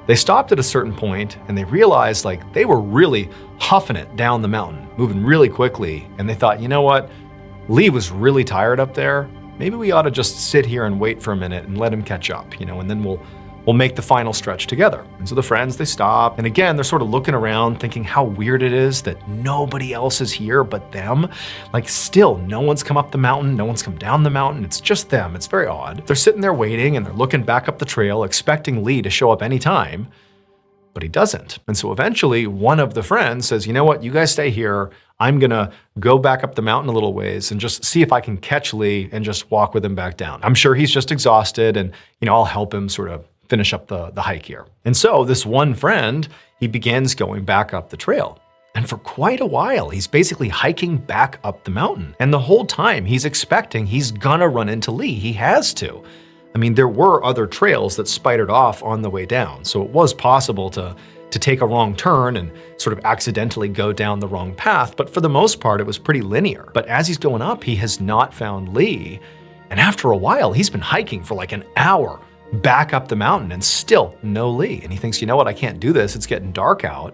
they stopped at a certain point and they realized like they were really huffing it down the mountain, moving really quickly. And they thought, you know what? Lee was really tired up there. Maybe we ought to just sit here and wait for a minute and let him catch up, and then we'll make the final stretch together. And so the friends, they stop. And again, they're sort of looking around thinking how weird it is that nobody else is here but them. Like still, no one's come up the mountain, no one's come down the mountain. It's just them. It's very odd. They're sitting there waiting and they're looking back up the trail, expecting Lee to show up anytime, but he doesn't. And so eventually one of the friends says, you know what, you guys stay here. I'm gonna go back up the mountain a little ways and just see if I can catch Lee and just walk with him back down. I'm sure he's just exhausted and, I'll help him sort of finish up the hike here. And so this one friend, he begins going back up the trail. And for quite a while, he's basically hiking back up the mountain. And the whole time he's expecting he's gonna run into Lee. He has to. I mean, there were other trails that spidered off on the way down. So it was possible to take a wrong turn and sort of accidentally go down the wrong path. But for the most part, it was pretty linear. But as he's going up, he has not found Lee. And after a while, he's been hiking for like an hour back up the mountain and still no Lee. And he thinks, you know what, I can't do this. It's getting dark out.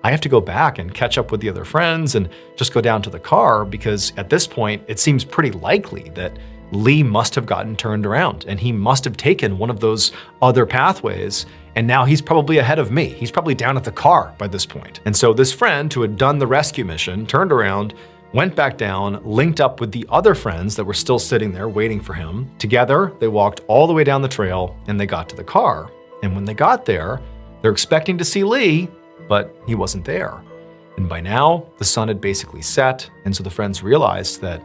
I have to go back and catch up with the other friends and just go down to the car, because at this point, it seems pretty likely that Lee must have gotten turned around and he must have taken one of those other pathways. And now he's probably ahead of me. He's probably down at the car by this point. And so this friend who had done the rescue mission turned around, went back down, linked up with the other friends that were still sitting there waiting for him. Together, they walked all the way down the trail and they got to the car. And when they got there, they're expecting to see Lee, but he wasn't there. And by now, the sun had basically set. And so the friends realized that,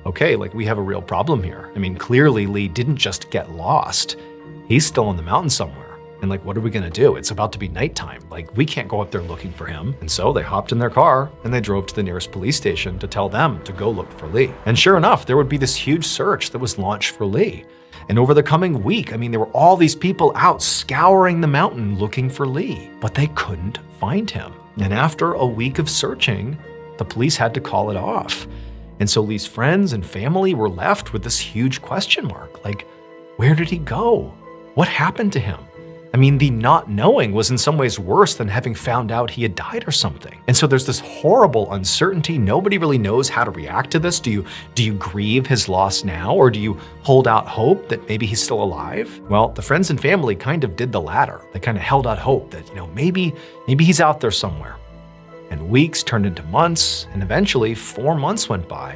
okay, like we have a real problem here. I mean, clearly Lee didn't just get lost. He's still on the mountain somewhere. And like, what are we gonna do? It's about to be nighttime. Like, we can't go up there looking for him. And so they hopped in their car and they drove to the nearest police station to tell them to go look for Lee. And sure enough, there would be this huge search that was launched for Lee. And over the coming week, there were all these people out scouring the mountain looking for Lee, but they couldn't find him. And after a week of searching, the police had to call it off. And so Lee's friends and family were left with this huge question mark. Like, where did he go? What happened to him? The not knowing was in some ways worse than having found out he had died or something. And so there's this horrible uncertainty. Nobody really knows how to react to this. Do you grieve his loss now, or do you hold out hope that maybe he's still alive? Well, the friends and family kind of did the latter. They kind of held out hope that, maybe he's out there somewhere. And weeks turned into months, and eventually 4 months went by.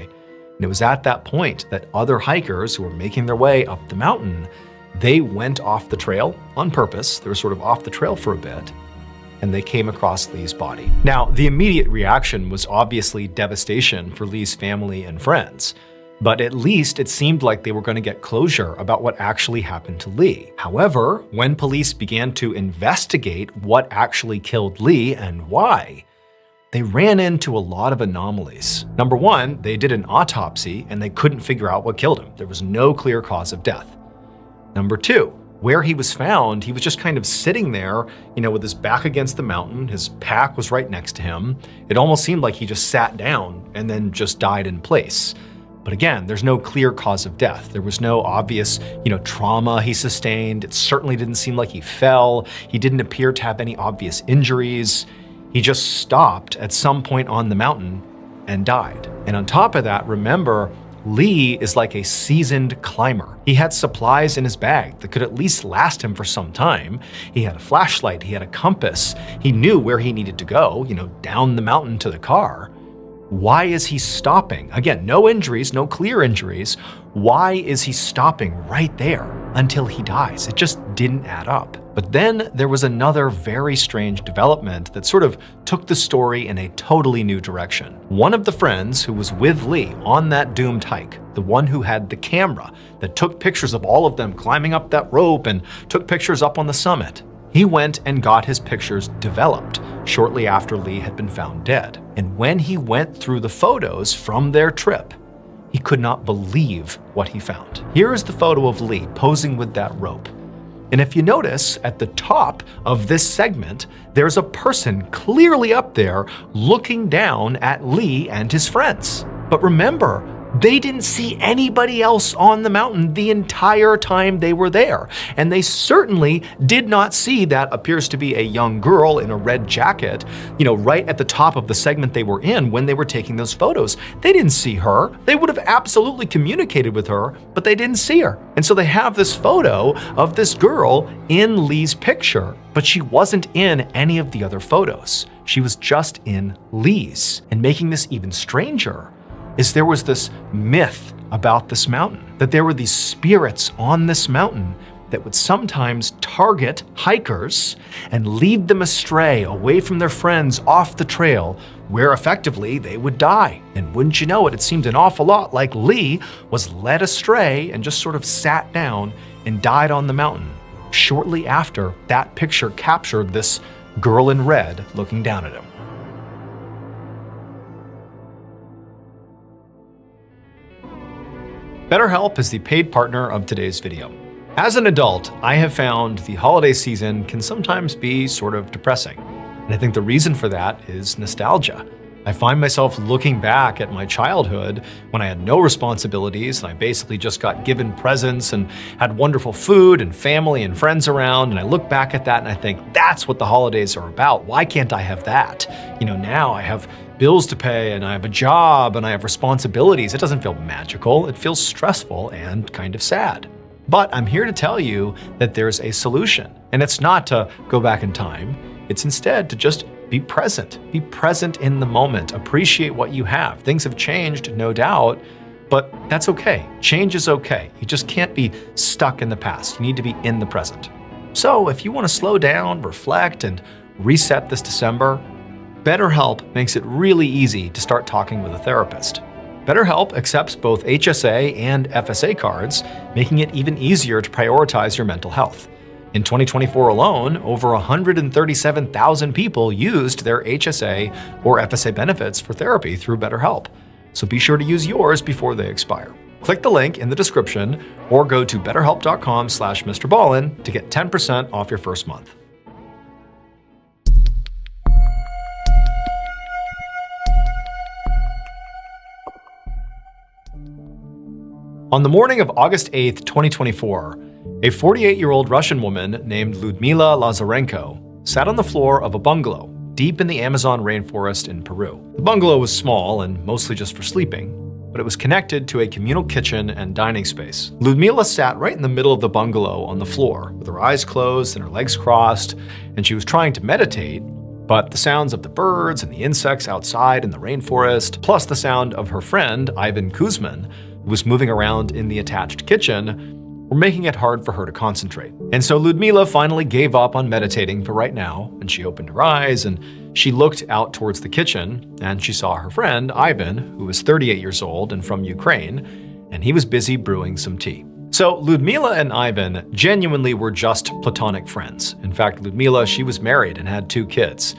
And it was at that point that other hikers who were making their way up the mountain, they went off the trail on purpose. They were sort of off the trail for a bit, and they came across Lee's body. Now, the immediate reaction was obviously devastation for Lee's family and friends. But at least it seemed like they were going to get closure about what actually happened to Lee. However, when police began to investigate what actually killed Lee and why, they ran into a lot of anomalies. Number one, they did an autopsy and they couldn't figure out what killed him. There was no clear cause of death. Number two, where he was found, he was just kind of sitting there, with his back against the mountain. His pack was right next to him. It almost seemed like he just sat down and then just died in place. But again, there's no clear cause of death. There was no obvious, trauma he sustained. It certainly didn't seem like he fell. He didn't appear to have any obvious injuries. He just stopped at some point on the mountain and died. And on top of that, remember, Lee is like a seasoned climber. He had supplies in his bag that could at least last him for some time. He had a flashlight, he had a compass. He knew where he needed to go, down the mountain to the car. Why is he stopping? Again, no injuries, no clear injuries. Why is he stopping right there until he dies? It just didn't add up. But then there was another very strange development that sort of took the story in a totally new direction. One of the friends who was with Lee on that doomed hike, the one who had the camera that took pictures of all of them climbing up that rope and took pictures up on the summit, he went and got his pictures developed shortly after Lee had been found dead. And when he went through the photos from their trip, he could not believe what he found. Here is the photo of Lee posing with that rope. And if you notice, at the top of this segment, there's a person clearly up there looking down at Lee and his friends. But remember, they didn't see anybody else on the mountain the entire time they were there. And they certainly did not see that appears to be a young girl in a red jacket, right at the top of the segment they were in when they were taking those photos. They didn't see her. They would have absolutely communicated with her, but they didn't see her. And so they have this photo of this girl in Lee's picture, but she wasn't in any of the other photos. She was just in Lee's. And making this even stranger is there was this myth about this mountain, that there were these spirits on this mountain that would sometimes target hikers and lead them astray away from their friends off the trail, where effectively they would die. And wouldn't you know it, it seemed an awful lot like Lee was led astray and just sort of sat down and died on the mountain shortly after that picture captured this girl in red looking down at him. BetterHelp is the paid partner of today's video. As an adult, I have found the holiday season can sometimes be sort of depressing. And I think the reason for that is nostalgia. I find myself looking back at my childhood when I had no responsibilities and I basically just got given presents and had wonderful food and family and friends around. And I look back at that and I think, that's what the holidays are about. Why can't I have that? Now I have bills to pay and I have a job and I have responsibilities. It doesn't feel magical. It feels stressful and kind of sad. But I'm here to tell you that there's a solution. And it's not to go back in time. It's instead to just be present. Be present in the moment. Appreciate what you have. Things have changed, no doubt, but that's okay. Change is okay. You just can't be stuck in the past. You need to be in the present. So if you want to slow down, reflect, and reset this December, BetterHelp makes it really easy to start talking with a therapist. BetterHelp accepts both HSA and FSA cards, making it even easier to prioritize your mental health. In 2024 alone, over 137,000 people used their HSA or FSA benefits for therapy through BetterHelp. So be sure to use yours before they expire. Click the link in the description or go to betterhelp.com/MrBallin to get 10% off your first month. On the morning of August 8th, 2024, a 48-year-old Russian woman named Lyudmila Lazarenko sat on the floor of a bungalow deep in the Amazon rainforest in Peru. The bungalow was small and mostly just for sleeping, but it was connected to a communal kitchen and dining space. Lyudmila sat right in the middle of the bungalow on the floor with her eyes closed and her legs crossed, and she was trying to meditate, but the sounds of the birds and the insects outside in the rainforest, plus the sound of her friend, Ivan Kuzmin, who was moving around in the attached kitchen, were making it hard for her to concentrate. And so Lyudmila finally gave up on meditating for right now, and she opened her eyes and she looked out towards the kitchen, and she saw her friend, Ivan, who was 38 years old and from Ukraine, and he was busy brewing some tea. So Ludmila and Ivan genuinely were just platonic friends. In fact, Ludmila, she was married and had 2 kids,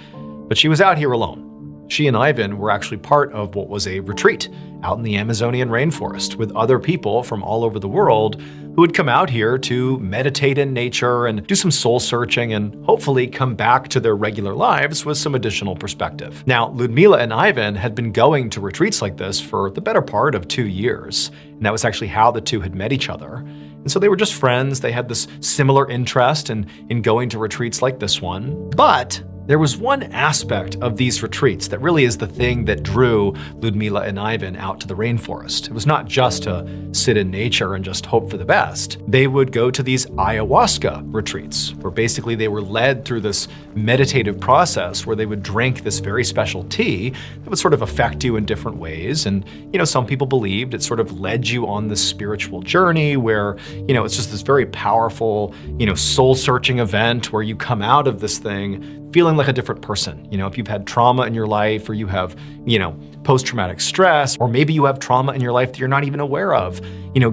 but she was out here alone. She and Ivan were actually part of what was a retreat out in the Amazonian rainforest with other people from all over the world who would come out here to meditate in nature and do some soul searching and hopefully come back to their regular lives with some additional perspective. Now, Ludmila and Ivan had been going to retreats like this for the better part of 2 years, and that was actually how the two had met each other. And so they were just friends. They had this similar interest in going to retreats like this one. But there was one aspect of these retreats that really is the thing that drew Ludmila and Ivan out to the rainforest. It was not just to sit in nature and just hope for the best. They would go to these ayahuasca retreats, where basically they were led through this meditative process where they would drink this very special tea that would sort of affect you in different ways. And, some people believed it sort of led you on this spiritual journey where, it's just this very powerful, soul-searching event where you come out of this thing feeling like a different person. If you've had trauma in your life, or you have, post-traumatic stress, or maybe you have trauma in your life that you're not even aware of,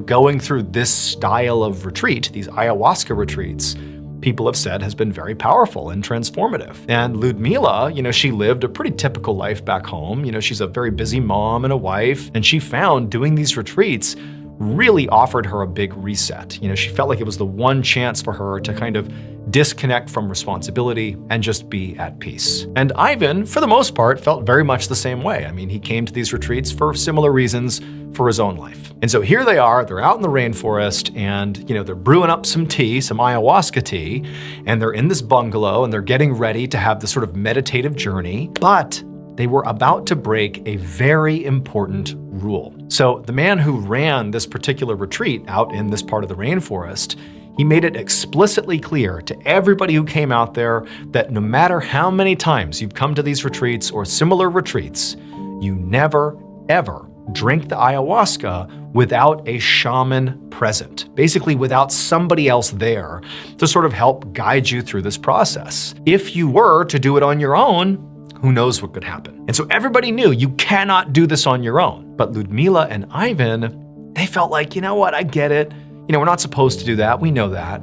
going through this style of retreat, these ayahuasca retreats, people have said has been very powerful and transformative. And Ludmila, she lived a pretty typical life back home. She's a very busy mom and a wife, and she found doing these retreats really offered her a big reset. She felt like it was the one chance for her to kind of disconnect from responsibility and just be at peace. And Ivan, for the most part, felt very much the same way. I mean, he came to these retreats for similar reasons for his own life. And so here they are, they're out in the rainforest, and they're brewing up some tea, some ayahuasca tea, and they're in this bungalow and they're getting ready to have this sort of meditative journey. But they were about to break a very important rule. So the man who ran this particular retreat out in this part of the rainforest, he made it explicitly clear to everybody who came out there that no matter how many times you've come to these retreats or similar retreats, you never, ever drink the ayahuasca without a shaman present, basically without somebody else there to sort of help guide you through this process. If you were to do it on your own, who knows what could happen. And so everybody knew you cannot do this on your own. But Ludmila and Ivan, they felt like, what, I get it. We're not supposed to do that, we know that.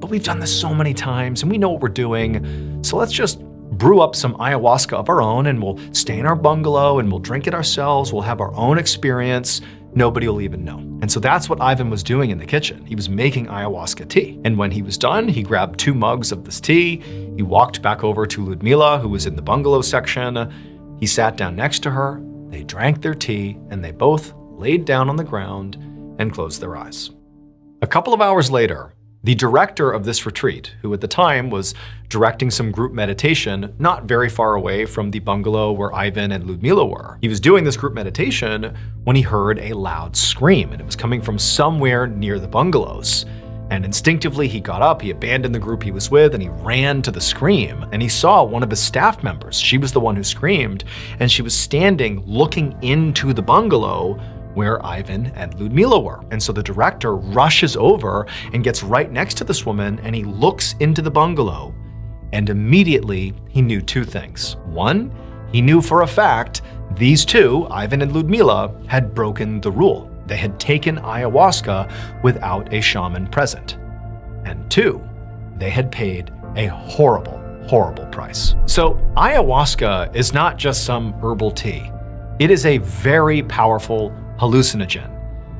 But we've done this so many times and we know what we're doing. So let's just brew up some ayahuasca of our own and we'll stay in our bungalow and we'll drink it ourselves. We'll have our own experience. Nobody will even know. And so that's what Ivan was doing in the kitchen. He was making ayahuasca tea. And when he was done, he grabbed 2 mugs of this tea. He walked back over to Ludmila, who was in the bungalow section. He sat down next to her. They drank their tea and they both laid down on the ground and closed their eyes. A couple of hours later, the director of this retreat, who at the time was directing some group meditation not very far away from the bungalow where Ivan and Ludmila were, he was doing this group meditation when he heard a loud scream, and it was coming from somewhere near the bungalows. And instinctively, he got up, he abandoned the group he was with, and he ran to the scream. And he saw one of his staff members. She was the one who screamed, and she was standing looking into the bungalow where Ivan and Ludmila were. And so the director rushes over and gets right next to this woman, and he looks into the bungalow, and immediately he knew 2 things. One, he knew for a fact these 2, Ivan and Ludmila, had broken the rule. They had taken ayahuasca without a shaman present. And 2, they had paid a horrible, horrible price. So ayahuasca is not just some herbal tea. It is a very powerful hallucinogen.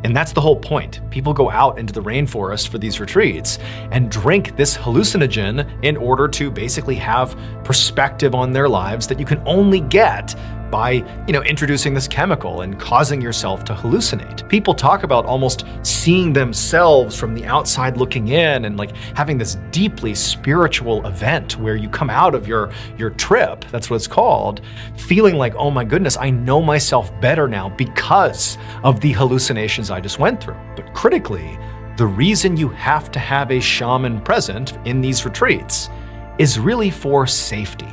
And that's the whole point. People go out into the rainforest for these retreats and drink this hallucinogen in order to basically have perspective on their lives that you can only get by, introducing this chemical and causing yourself to hallucinate. People talk about almost seeing themselves from the outside looking in and like having this deeply spiritual event where you come out of your trip, that's what it's called, feeling like, oh my goodness, I know myself better now because of the hallucinations I just went through. But critically, the reason you have to have a shaman present in these retreats is really for safety.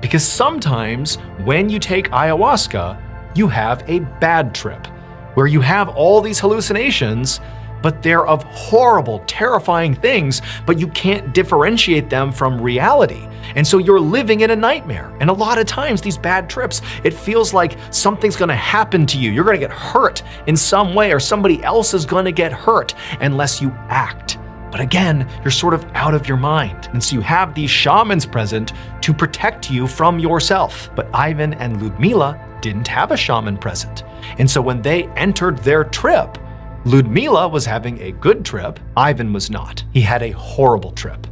Because sometimes when you take ayahuasca, you have a bad trip where you have all these hallucinations, but they're of horrible, terrifying things, but you can't differentiate them from reality. And so you're living in a nightmare. And a lot of times these bad trips, it feels like something's gonna happen to you. You're gonna get hurt in some way, or somebody else is gonna get hurt unless you act. But again, you're sort of out of your mind. And so you have these shamans present to protect you from yourself. But Ivan and Ludmila didn't have a shaman present. And so when they entered their trip, Ludmila was having a good trip, Ivan was not. He had a horrible trip.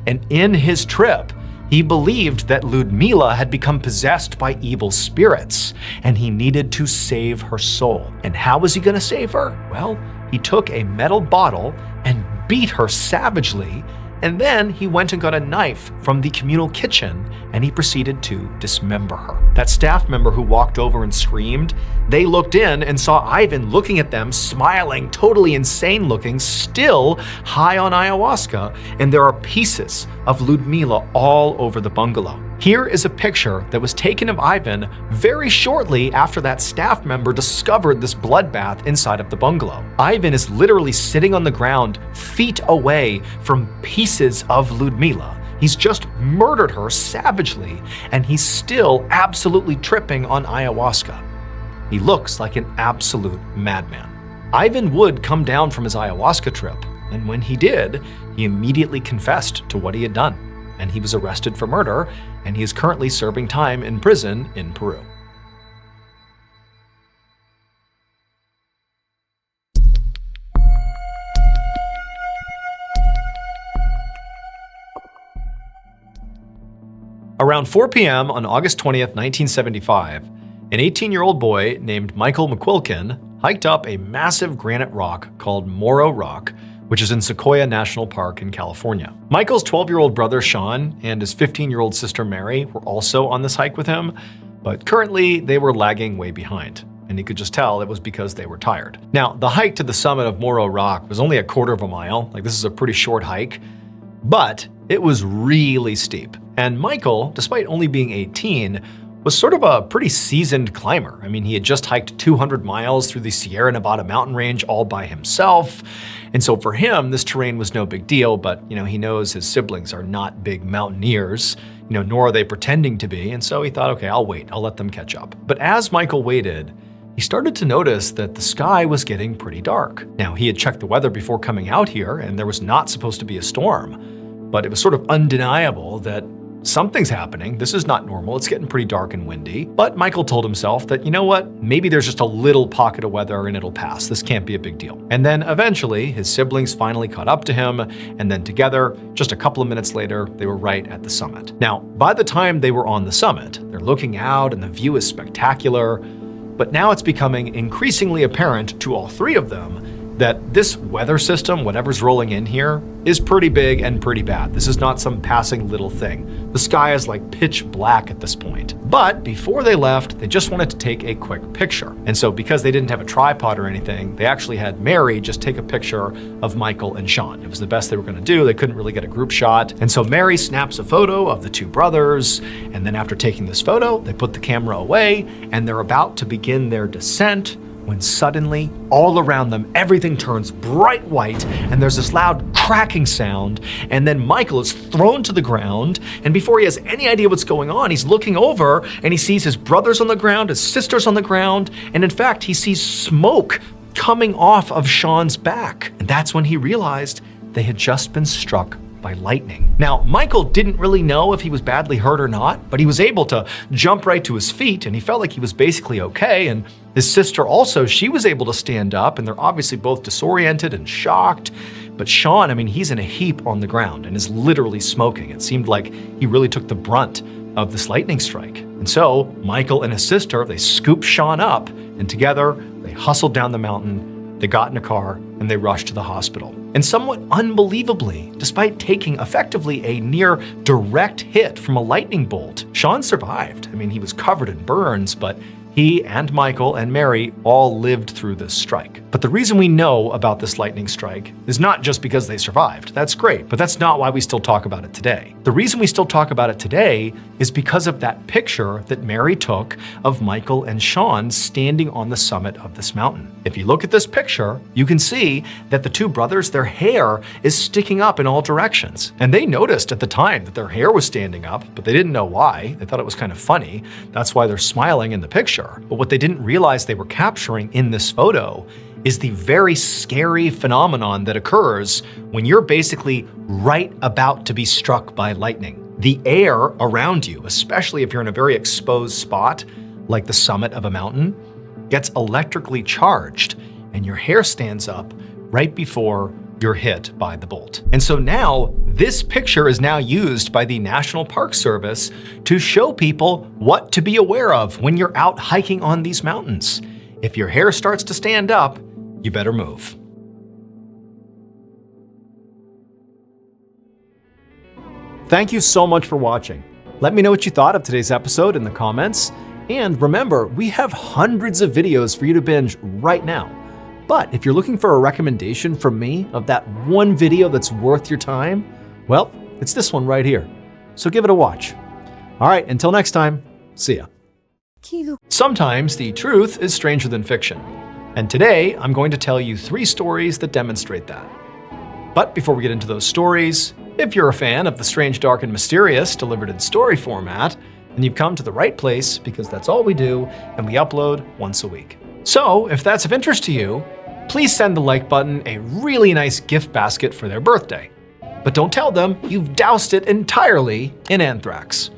And in his trip, he believed that Ludmila had become possessed by evil spirits, and he needed to save her soul. And how was he gonna save her? Well, he took a metal bottle and beat her savagely, and then he went and got a knife from the communal kitchen and he proceeded to dismember her. That staff member who walked over and screamed, they looked in and saw Ivan looking at them, smiling, totally insane looking, still high on ayahuasca, and there are pieces of Ludmila all over the bungalow. Here is a picture that was taken of Ivan very shortly after that staff member discovered this bloodbath inside of the bungalow. Ivan is literally sitting on the ground, feet away from pieces of Ludmila. He's just murdered her savagely, and he's still absolutely tripping on ayahuasca. He looks like an absolute madman. Ivan would come down from his ayahuasca trip, and when he did, he immediately confessed to what he had done. And he was arrested for murder, and he is currently serving time in prison in Peru. Around 4 p.m. on August 20th, 1975, an 18-year-old boy named Michael McQuilkin hiked up a massive granite rock called Morro Rock, which is in Sequoia National Park in California. Michael's 12-year-old brother Sean and his 15-year-old sister Mary were also on this hike with him, but currently they were lagging way behind, and he could just tell it was because they were tired. Now, the hike to the summit of Morro Rock was only a quarter of a mile, like this is a pretty short hike, but it was really steep. And Michael, despite only being 18, was sort of a pretty seasoned climber. I mean, he had just hiked 200 miles through the Sierra Nevada mountain range all by himself. And so for him, this terrain was no big deal, but he knows his siblings are not big mountaineers, nor are they pretending to be. And so he thought, okay, I'll wait, I'll let them catch up. But as Michael waited, he started to notice that the sky was getting pretty dark. Now, he had checked the weather before coming out here, and there was not supposed to be a storm, but it was sort of undeniable that something's happening. This is not normal. It's getting pretty dark and windy. But Michael told himself that, you know what, maybe there's just a little pocket of weather and it'll pass. This can't be a big deal. And then eventually his siblings finally caught up to him, and then together, just a couple of minutes later, they were right at the summit. Now, by the time they were on the summit, they're looking out and the view is spectacular, but now it's becoming increasingly apparent to all three of them that this weather system, whatever's rolling in here, is pretty big and pretty bad. This is not some passing little thing. The sky is like pitch black at this point. But before they left, they just wanted to take a quick picture. And so because they didn't have a tripod or anything, they actually had Mary just take a picture of Michael and Sean. It was the best they were gonna do. They couldn't really get a group shot. And so Mary snaps a photo of the two brothers. And then after taking this photo, they put the camera away and they're about to begin their descent when suddenly, all around them, everything turns bright white and there's this loud cracking sound, and then Michael is thrown to the ground, and before he has any idea what's going on, he's looking over and he sees his brothers on the ground, his sisters on the ground, and in fact, he sees smoke coming off of Sean's back. And that's when he realized they had just been struck by lightning. Now, Michael didn't really know if he was badly hurt or not, but he was able to jump right to his feet and he felt like he was basically okay. And his sister also, she was able to stand up, and they're obviously both disoriented and shocked. But Sean, I mean, he's in a heap on the ground and is literally smoking. It seemed like he really took the brunt of this lightning strike. And so Michael and his sister, they scooped Sean up, and together they hustled down the mountain, they got in a car, and they rushed to the hospital. And somewhat unbelievably, despite taking effectively a near direct hit from a lightning bolt, Sean survived. I mean, he was covered in burns, but He and Michael and Mary all lived through this strike. But the reason we know about this lightning strike is not just because they survived. That's great, but that's not why we still talk about it today. The reason we still talk about it today is because of that picture that Mary took of Michael and Sean standing on the summit of this mountain. If you look at this picture, you can see that the two brothers, their hair is sticking up in all directions. And they noticed at the time that their hair was standing up, but they didn't know why. They thought it was kind of funny. That's why they're smiling in the picture. But what they didn't realize they were capturing in this photo is the very scary phenomenon that occurs when you're basically right about to be struck by lightning. The air around you, especially if you're in a very exposed spot, like the summit of a mountain, gets electrically charged and your hair stands up right before you're hit by the bolt. And so now this picture is now used by the National Park Service to show people what to be aware of when you're out hiking on these mountains. If your hair starts to stand up, you better move. Thank you so much for watching. Let me know what you thought of today's episode in the comments. And remember, we have hundreds of videos for you to binge right now. But if you're looking for a recommendation from me of that one video that's worth your time, well, it's this one right here. So give it a watch. All right, until next time, see ya. Sometimes the truth is stranger than fiction. And today, I'm going to tell you 3 stories that demonstrate that. But before we get into those stories, if you're a fan of the strange, dark, and mysterious delivered in story format, then you've come to the right place because that's all we do, and we upload once a week. So if that's of interest to you, please send the like button a really nice gift basket for their birthday. But don't tell them you've doused it entirely in anthrax.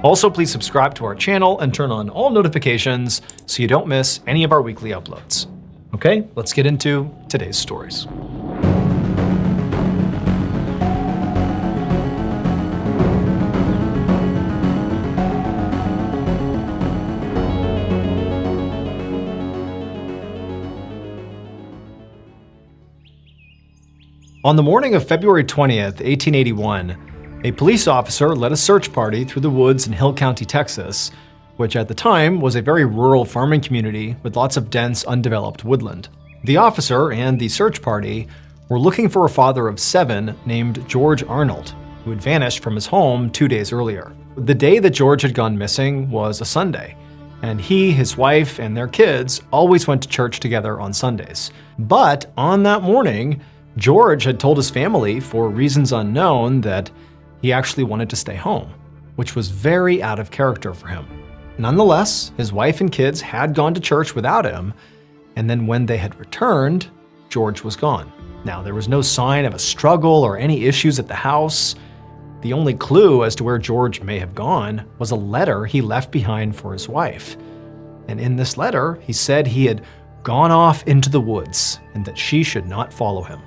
Also, please subscribe to our channel and turn on all notifications so you don't miss any of our weekly uploads. Okay, let's get into today's stories. On the morning of February 20th, 1881, a police officer led a search party through the woods in Hill County, Texas, which at the time was a very rural farming community with lots of dense, undeveloped woodland. The officer and the search party were looking for a father of 7 named George Arnold, who had vanished from his home 2 days earlier. The day that George had gone missing was a Sunday, and he, his wife, and their kids always went to church together on Sundays. But on that morning, George had told his family, for reasons unknown, that he actually wanted to stay home, which was very out of character for him. Nonetheless, his wife and kids had gone to church without him, and then when they had returned, George was gone. Now, there was no sign of a struggle or any issues at the house. The only clue as to where George may have gone was a letter he left behind for his wife. And in this letter, he said he had gone off into the woods and that she should not follow him.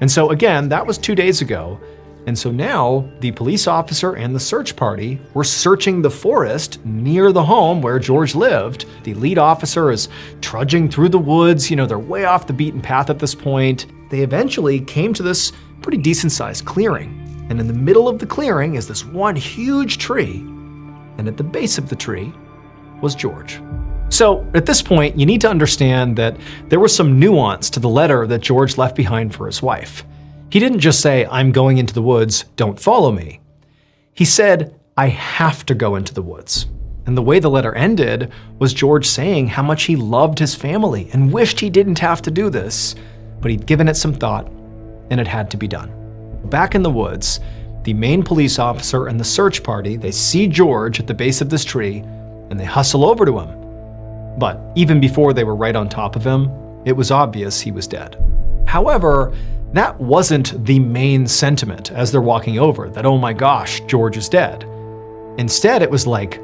And so again, that was 2 days ago. And so now the police officer and the search party were searching the forest near the home where George lived. The lead officer is trudging through the woods. They're way off the beaten path at this point. They eventually came to this pretty decent sized clearing. And in the middle of the clearing is this one huge tree. And at the base of the tree was George. So at this point, you need to understand that there was some nuance to the letter that George left behind for his wife. He didn't just say, "I'm going into the woods, don't follow me." He said, "I have to go into the woods." And the way the letter ended was George saying how much he loved his family and wished he didn't have to do this, but he'd given it some thought and it had to be done. Back in the woods, the Maine police officer and the search party, they see George at the base of this tree and they hustle over to him. But even before they were right on top of him, it was obvious he was dead. However, that wasn't the main sentiment as they're walking over, that, oh my gosh, George is dead. Instead, it was like,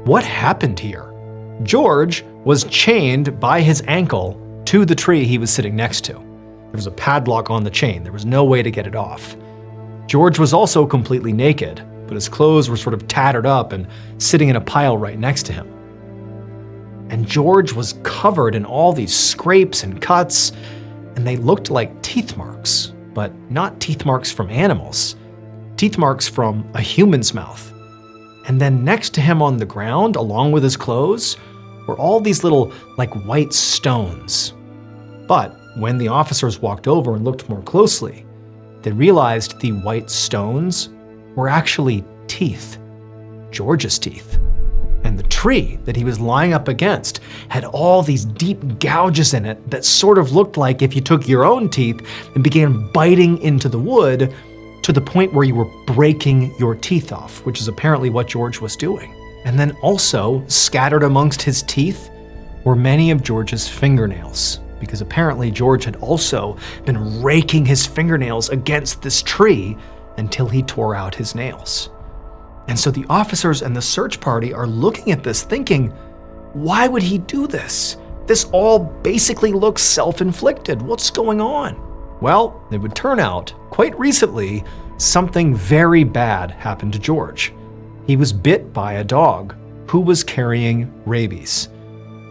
what happened here? George was chained by his ankle to the tree he was sitting next to. There was a padlock on the chain. There was no way to get it off. George was also completely naked, but his clothes were sort of tattered up and sitting in a pile right next to him. And George was covered in all these scrapes and cuts, and they looked like teeth marks, but not teeth marks from animals, teeth marks from a human's mouth. And then next to him on the ground, along with his clothes, were all these little, like, white stones. But when the officers walked over and looked more closely, they realized the white stones were actually teeth, George's teeth. And the tree that he was lying up against had all these deep gouges in it that sort of looked like if you took your own teeth and began biting into the wood to the point where you were breaking your teeth off, which is apparently what George was doing. And then also, scattered amongst his teeth were many of George's fingernails, because apparently George had also been raking his fingernails against this tree until he tore out his nails. And so the officers and the search party are looking at this thinking, why would he do this? This all basically looks self-inflicted. What's going on? Well, it would turn out, quite recently, something very bad happened to George. He was bit by a dog who was carrying rabies.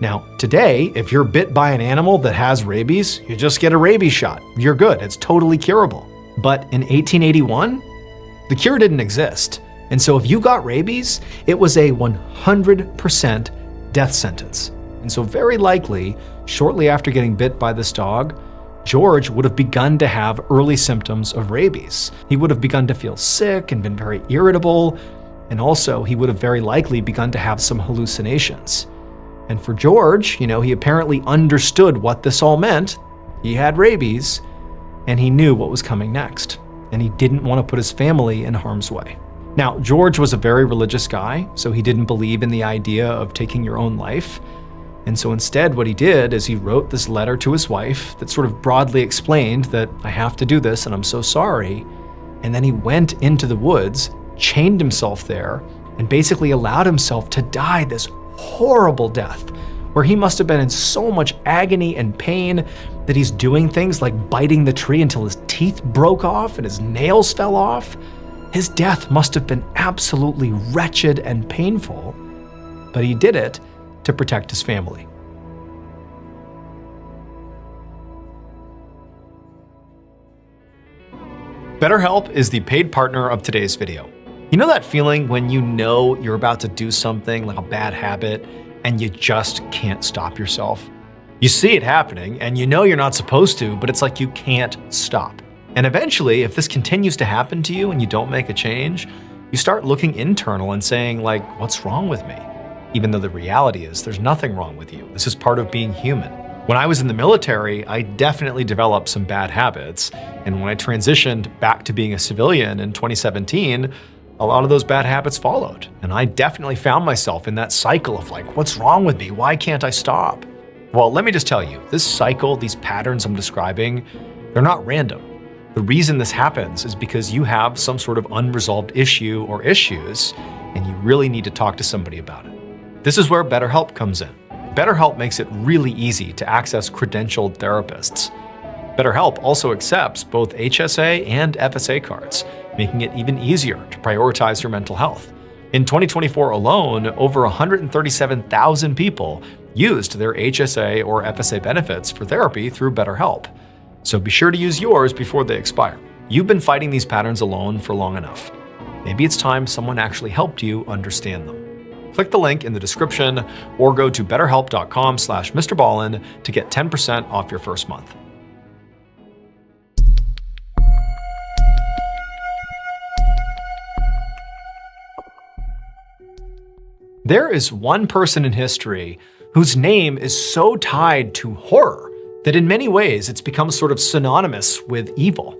Now, today, if you're bit by an animal that has rabies, you just get a rabies shot. You're good. It's totally curable. But in 1881, the cure didn't exist. And so if you got rabies, it was a 100% death sentence. And so very likely, shortly after getting bit by this dog, George would have begun to have early symptoms of rabies. He would have begun to feel sick and been very irritable. And also, he would have very likely begun to have some hallucinations. And for George, he apparently understood what this all meant. He had rabies, and he knew what was coming next. And he didn't want to put his family in harm's way. Now, George was a very religious guy, so he didn't believe in the idea of taking your own life. And so instead, what he did is he wrote this letter to his wife that sort of broadly explained that I have to do this and I'm so sorry. And then he went into the woods, chained himself there, and basically allowed himself to die this horrible death, where he must have been in so much agony and pain that he's doing things like biting the tree until his teeth broke off and his nails fell off. His death must have been absolutely wretched and painful, but he did it to protect his family. BetterHelp is the paid partner of today's video. You know that feeling when you know you're about to do something like a bad habit and you just can't stop yourself? You see it happening and you know you're not supposed to, but it's like you can't stop. And eventually, if this continues to happen to you and you don't make a change, you start looking internal and saying, like, what's wrong with me? Even though the reality is there's nothing wrong with you. This is part of being human. When I was in the military, I definitely developed some bad habits. And when I transitioned back to being a civilian in 2017, a lot of those bad habits followed. And I definitely found myself in that cycle of like, what's wrong with me? Why can't I stop? Well, let me just tell you, this cycle, these patterns I'm describing, they're not random. The reason this happens is because you have some sort of unresolved issue or issues, and you really need to talk to somebody about it. This is where BetterHelp comes in. BetterHelp makes it really easy to access credentialed therapists. BetterHelp also accepts both HSA and FSA cards, making it even easier to prioritize your mental health. In 2024 alone, over 137,000 people used their HSA or FSA benefits for therapy through BetterHelp. So be sure to use yours before they expire. You've been fighting these patterns alone for long enough. Maybe it's time someone actually helped you understand them. Click the link in the description or go to betterhelp.com/MrBallin to get 10% off your first month. There is one person in history whose name is so tied to horror that in many ways it's become sort of synonymous with evil.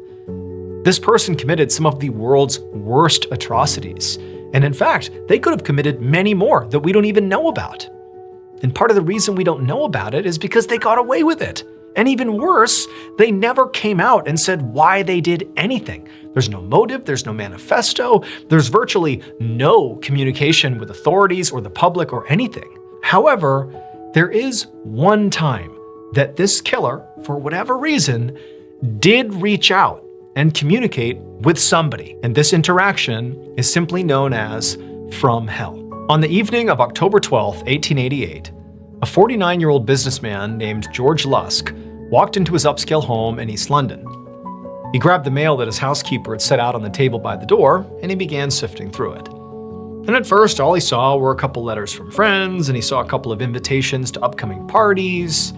This person committed some of the world's worst atrocities, and in fact, they could have committed many more that we don't even know about. And part of the reason we don't know about it is because they got away with it. And even worse, they never came out and said why they did anything. There's no motive, there's no manifesto, there's virtually no communication with authorities or the public or anything. However, there is one time that this killer, for whatever reason, did reach out and communicate with somebody. And this interaction is simply known as From Hell. On the evening of October 12, 1888, a 49-year-old businessman named George Lusk walked into his upscale home in East London. He grabbed the mail that his housekeeper had set out on the table by the door, and he began sifting through it. And at first, all he saw were a couple letters from friends, and he saw a couple of invitations to upcoming parties.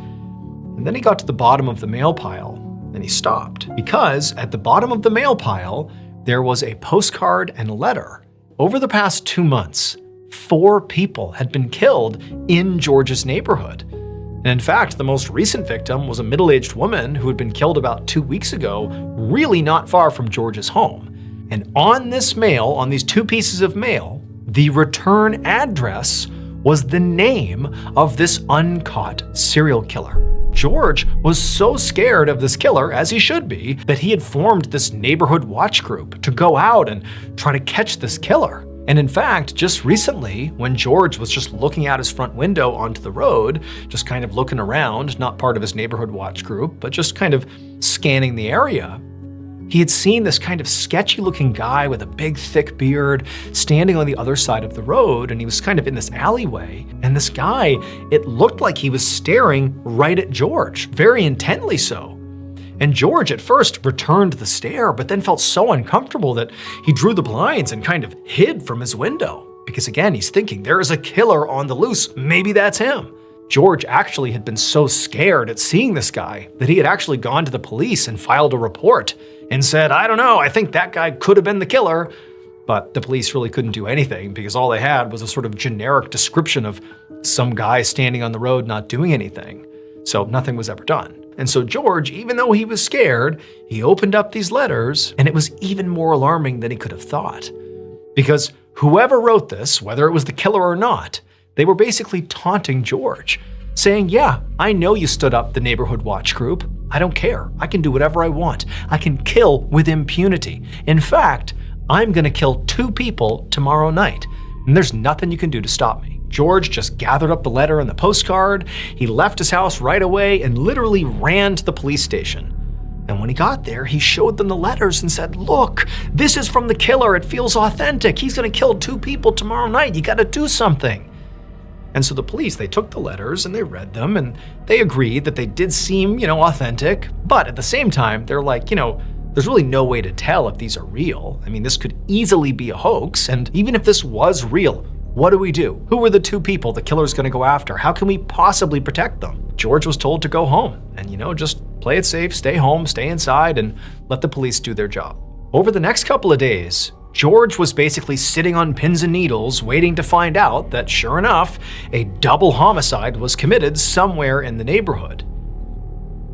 And then he got to the bottom of the mail pile, and he stopped. Because at the bottom of the mail pile, there was a postcard and a letter. Over the past 2 months, 4 people had been killed in George's neighborhood. And in fact, the most recent victim was a middle-aged woman who had been killed about 2 weeks ago, really not far from George's home. And on this mail, on these 2 pieces of mail, the return address was the name of this uncaught serial killer. George was so scared of this killer, as he should be, that he had formed this neighborhood watch group to go out and try to catch this killer. And in fact, just recently, when George was just looking out his front window onto the road, just kind of looking around, not part of his neighborhood watch group, but just kind of scanning the area, he had seen this kind of sketchy-looking guy with a big, thick beard standing on the other side of the road, and he was kind of in this alleyway. And this guy, it looked like he was staring right at George, very intently so. And George at first returned the stare, but then felt so uncomfortable that he drew the blinds and kind of hid from his window. Because again, he's thinking, there is a killer on the loose, maybe that's him. George actually had been so scared at seeing this guy that he had actually gone to the police and filed a report and said, I don't know, I think that guy could have been the killer. But the police really couldn't do anything because all they had was a sort of generic description of some guy standing on the road not doing anything. So nothing was ever done. And so George, even though he was scared, he opened up these letters, and it was even more alarming than he could have thought. Because whoever wrote this, whether it was the killer or not, they were basically taunting George, saying, yeah, I know you stood up the neighborhood watch group. I don't care. I can do whatever I want. I can kill with impunity. In fact, I'm gonna kill 2 people tomorrow night, and there's nothing you can do to stop me. George just gathered up the letter and the postcard. He left his house right away and literally ran to the police station. And when he got there, he showed them the letters and said, look, this is from the killer. It feels authentic. He's gonna kill 2 people tomorrow night. You gotta do something. And so the police, they took the letters and they read them and they agreed that they did seem, authentic. But at the same time, they're like, there's really no way to tell if these are real. I mean, this could easily be a hoax. And even if this was real, what do we do? Who are the 2 people the killer's gonna go after? How can we possibly protect them? George was told to go home and, just play it safe, stay home, stay inside, and let the police do their job. Over the next couple of days, George was basically sitting on pins and needles waiting to find out that, sure enough, a double homicide was committed somewhere in the neighborhood.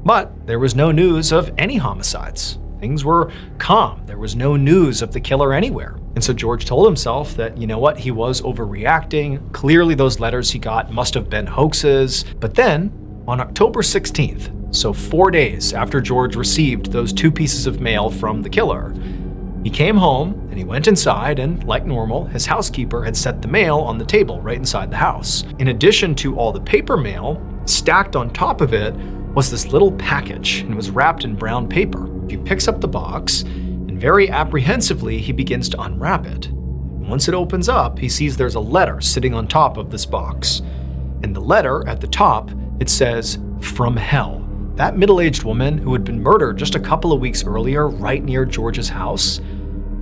But there was no news of any homicides. Things were calm. There was no news of the killer anywhere. And so George told himself that, he was overreacting. Clearly those letters he got must have been hoaxes. But then, on October 16th, so 4 days after George received those 2 pieces of mail from the killer, he came home and he went inside, and like normal, his housekeeper had set the mail on the table right inside the house. In addition to all the paper mail, stacked on top of it was this little package, and it was wrapped in brown paper. He picks up the box, and very apprehensively, he begins to unwrap it. And once it opens up, he sees there's a letter sitting on top of this box. And the letter at the top, it says, "From hell." That middle-aged woman who had been murdered just a couple of weeks earlier right near George's house,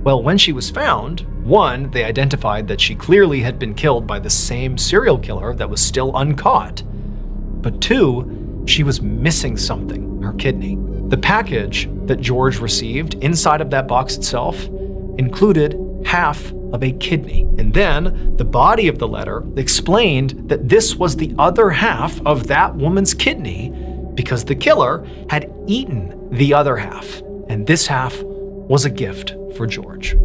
well, when she was found, 1, they identified that she clearly had been killed by the same serial killer that was still uncaught. But 2, she was missing something, her kidney. The package that George received inside of that box itself included half of a kidney. And then the body of the letter explained that this was the other half of that woman's kidney because the killer had eaten the other half. And this half was a gift for George.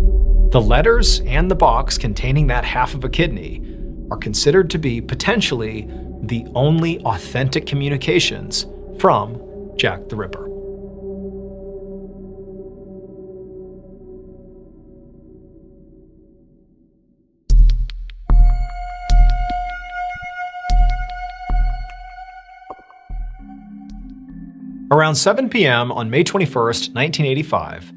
The letters and the box containing that half of a kidney are considered to be potentially the only authentic communications from Jack the Ripper. Around 7 p.m. on May 21st, 1985,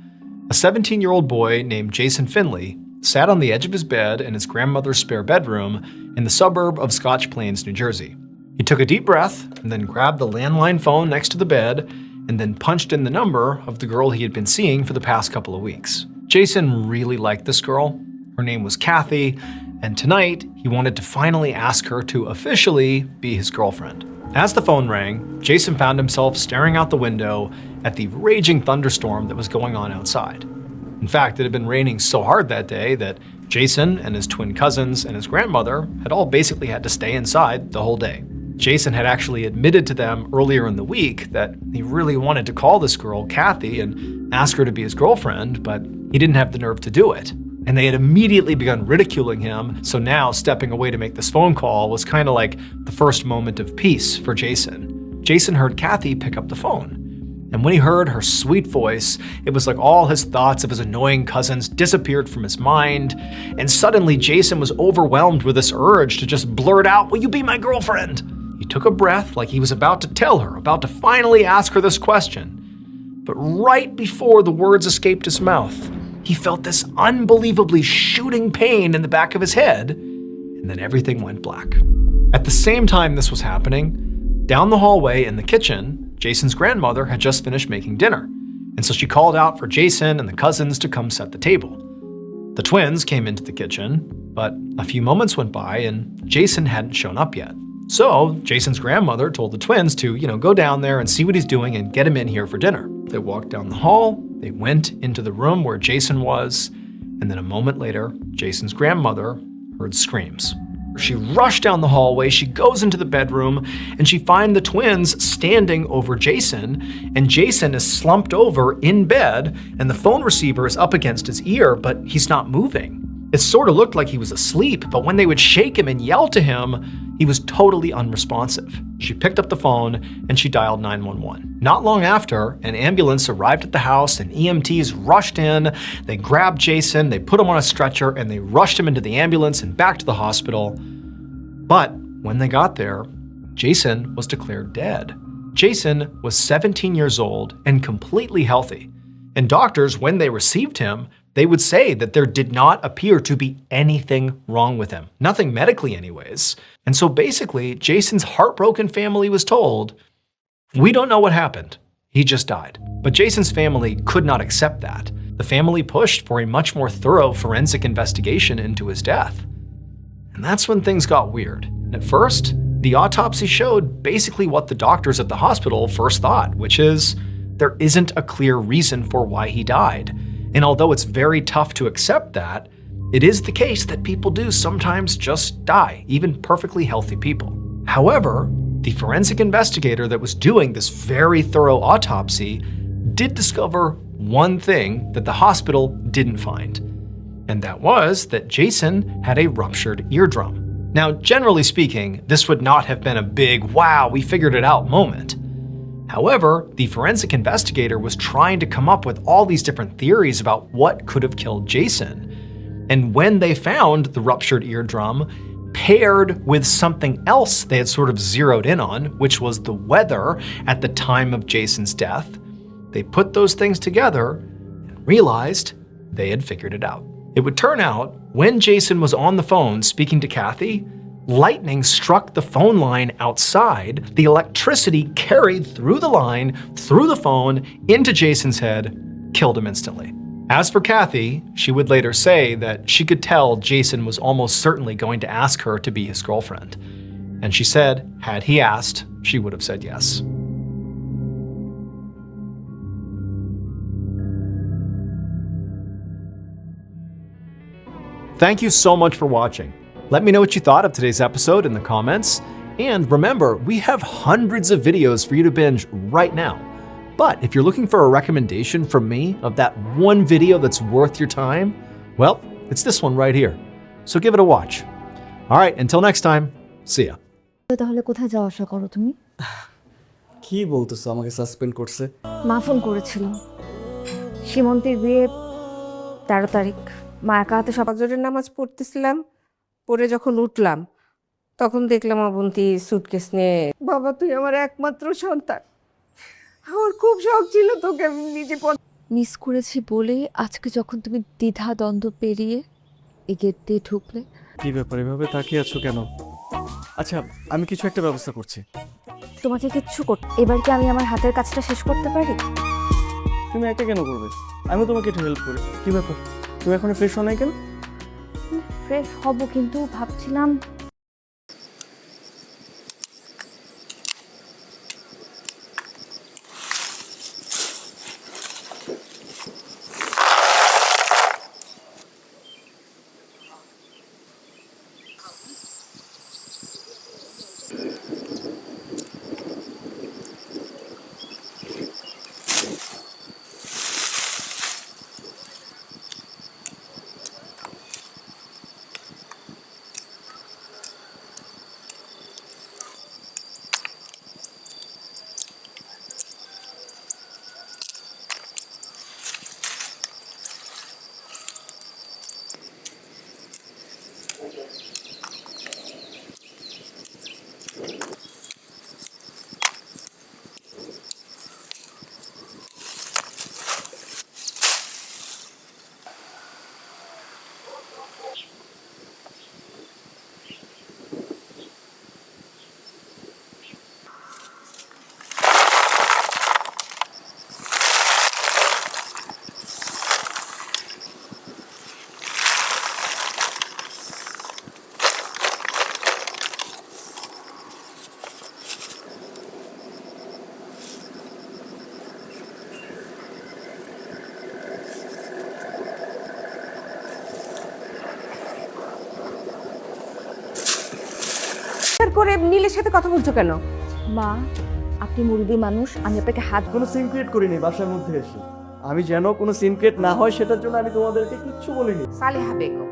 a 17-year-old boy named Jason Finley sat on the edge of his bed in his grandmother's spare bedroom in the suburb of Scotch Plains, New Jersey. He took a deep breath and then grabbed the landline phone next to the bed and then punched in the number of the girl he had been seeing for the past couple of weeks. Jason really liked this girl. Her name was Kathy, and tonight he wanted to finally ask her to officially be his girlfriend. As the phone rang, Jason found himself staring out the window at the raging thunderstorm that was going on outside. In fact, it had been raining so hard that day that Jason and his twin cousins and his grandmother had all basically had to stay inside the whole day. Jason had actually admitted to them earlier in the week that he really wanted to call this girl, Kathy, and ask her to be his girlfriend, but he didn't have the nerve to do it. And they had immediately begun ridiculing him, so now stepping away to make this phone call was kind of like the first moment of peace for Jason. Jason heard Kathy pick up the phone. And when he heard her sweet voice, it was like all his thoughts of his annoying cousins disappeared from his mind, and suddenly Jason was overwhelmed with this urge to just blurt out, "Will you be my girlfriend?" He took a breath like he was about to tell her, about to finally ask her this question. But right before the words escaped his mouth, he felt this unbelievably shooting pain in the back of his head, and then everything went black. At the same time this was happening, down the hallway in the kitchen, Jason's grandmother had just finished making dinner, and so she called out for Jason and the cousins to come set the table. The twins came into the kitchen, but a few moments went by and Jason hadn't shown up yet. So Jason's grandmother told the twins to, go down there and see what he's doing and get him in here for dinner. They walked down the hall, they went into the room where Jason was, and then a moment later, Jason's grandmother heard screams. She rushed down the hallway, she goes into the bedroom, and she finds the twins standing over Jason, and Jason is slumped over in bed, and the phone receiver is up against his ear, but he's not moving. It sort of looked like he was asleep, but when they would shake him and yell to him, he was totally unresponsive. She picked up the phone and she dialed 911. Not long after, an ambulance arrived at the house and EMTs rushed in. They grabbed Jason, they put him on a stretcher, and they rushed him into the ambulance and back to the hospital. But when they got there, Jason was declared dead. Jason was 17 years old and completely healthy. And doctors, when they received him, they would say that there did not appear to be anything wrong with him. Nothing medically anyways. And so basically, Jason's heartbroken family was told, "We don't know what happened. He just died." But Jason's family could not accept that. The family pushed for a much more thorough forensic investigation into his death. And that's when things got weird. At first, the autopsy showed basically what the doctors at the hospital first thought, which is there isn't a clear reason for why he died. And although it's very tough to accept that, it is the case that people do sometimes just die, even perfectly healthy people. However, the forensic investigator that was doing this very thorough autopsy did discover one thing that the hospital didn't find. And that was that Jason had a ruptured eardrum. Now, generally speaking, this would not have been a big, wow, we figured it out moment. However, the forensic investigator was trying to come up with all these different theories about what could have killed Jason. And when they found the ruptured eardrum, paired with something else they had sort of zeroed in on, which was the weather at the time of Jason's death, they put those things together and realized they had figured it out. It would turn out, when Jason was on the phone speaking to Kathy, lightning struck the phone line outside. The electricity carried through the line, through the phone, into Jason's head, killed him instantly. As for Kathy, she would later say that she could tell Jason was almost certainly going to ask her to be his girlfriend. And she said, had he asked, she would have said yes. Thank you so much for watching. Let me know what you thought of today's episode in the comments. And remember, we have hundreds of videos for you to binge right now. But if you're looking for a recommendation from me of that one video that's worth your time, well, it's this one right here. So give it a watch. All right, until next time, see ya. তাহলে কোথায় যাওয়া আসা করো তুমি? কি বলতেছো? আমাকে suspend করছে? মা ফোন করেছিল। সীমন্তের বিয়ে 13 তারিখ। মা একা হাতে ফজরের নামাজ পড়তেছিলাম, পড়ে যখন উঠলাম তখন দেখলাম অবন্তী সুটকেস নিয়ে, বাবা তুই আমার একমাত্র সন্তান, আমার খুব শখ ছিল তোকে আমি নিজে মিস করেছি বলেই আজকে যখন তুমি দ্বিধা দ্বন্দ্ব পেরিয়ে এই গেট দিয়ে ঢুকলে। কি ব্যাপার, এভাবে তাকিয়ে আছো কেন? আচ্ছা, আমি কিছু একটা ব্যবস্থা করছি। তোমাকে কিচ্ছু করতে, এবার কি আমি আমার হাতের কাজটা শেষ করতে পারি? তুমি একা কেন করবে? আমি তোমাকে একটু হেল্প করি। কি ব্যাপার, তুমি এখনো ফ্রেশ হও নাই কেন? ফ্রেশ হব, কিন্তু ভাবছিলাম করে নীলের সাথে কথা বলছো কেন? মা, আপনি মুরব্বী মানুষ, আমি আপনাকে হাত কোনো সিন ক্রিয়েট করিনি বাসার মধ্যে এসে। আমি যেন কোনো সিন ক্রিয়েট না হয় সেটার জন্য আমি তোমাদেরকে কিচ্ছু বলিনি। সালেহা বেগম।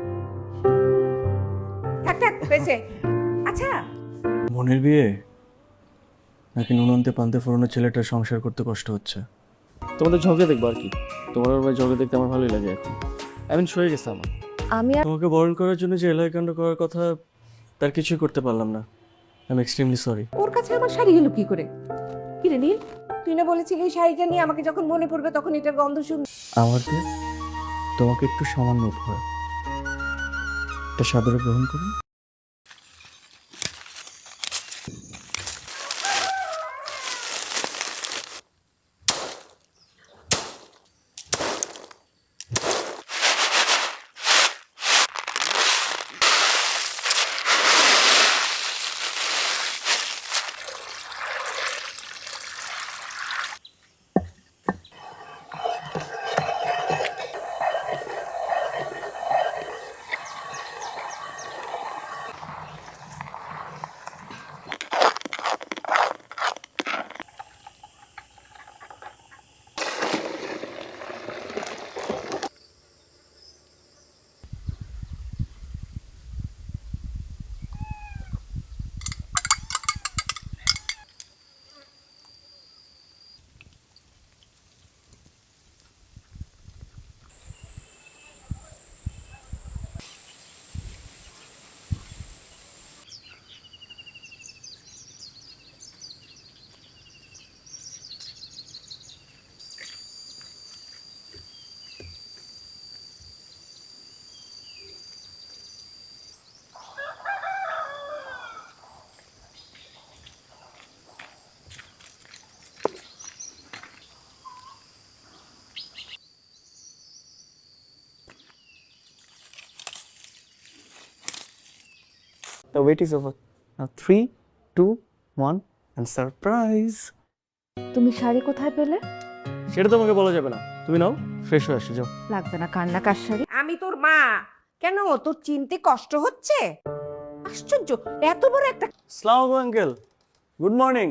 থাক থাক পেছে। আচ্ছা বোনের বিয়ে নাকি নুনন্তে পান্তে ফোরনের ছেলেটার সংসার করতে কষ্ট হচ্ছে? তোমাদের ঝগড়া দেখবো আর কি, তোমার ভাই ঝগড়া দেখতে আমার ভালোই লাগে এখন। এমন হয়ে গেছে আমার। আমি আর তোমাকে বরণ করার জন্য যে এলাকাণ্ড করার কথা তার কিছুই করতে পারলাম না। I am extremely sorry. ওর কাছে আমার শাড়ি গেল কি করে? কি রে নীল, তুই না বলেছিলি এই শাড়িটা নিয়ে আমাকে যখন মনে পড়বে তখন এটার গন্ধ শুন। আমাকে তোমাকে একটু সামান্য উপহার, এটা সাদরে গ্রহণ করুন। The wait is over. Now 3, 2, 1 and surprise. তুমি শাড়ি কোথায় পেলে? সেটা তোমাকে বলা যাবে না, তুমি নাও, ফ্রেশ হয়ে আসো, যাও। লাগবে না, কান্না কার শাড়ি। আমি তোর মা, কেন তোর চিনতে কষ্ট হচ্ছে? আশ্চর্য, এত বড় একটা আসসালামু আলাইকুম uncle, good morning.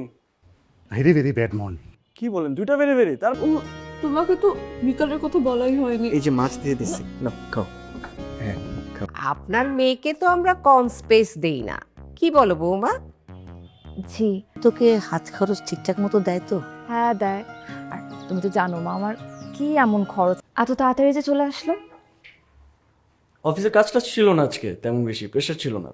Very very bad morning. কি বলেন, দুইটা বেড়ে বেড়ে তার তোমাকে তো বিকালের কথা বলাই হয়নি। এই যে মাছ দিয়ে দিছি, না খাও। আপনার মেয়েকে তো আমরা কম স্পেস দেই না, কি বলো বৌমা? জি। তোকে হাত খরচ ঠিকঠাক মতো দেয় তো? হ্যাঁ দেয়। আর তুমি তো জানো মা, আমার কি এমন খরচ, এত তাড়াতাড়ি যে চলে আসলো। অফিসে কাজ টাজ ছিল না আজকে, তেমন বেশি প্রেশার ছিল না।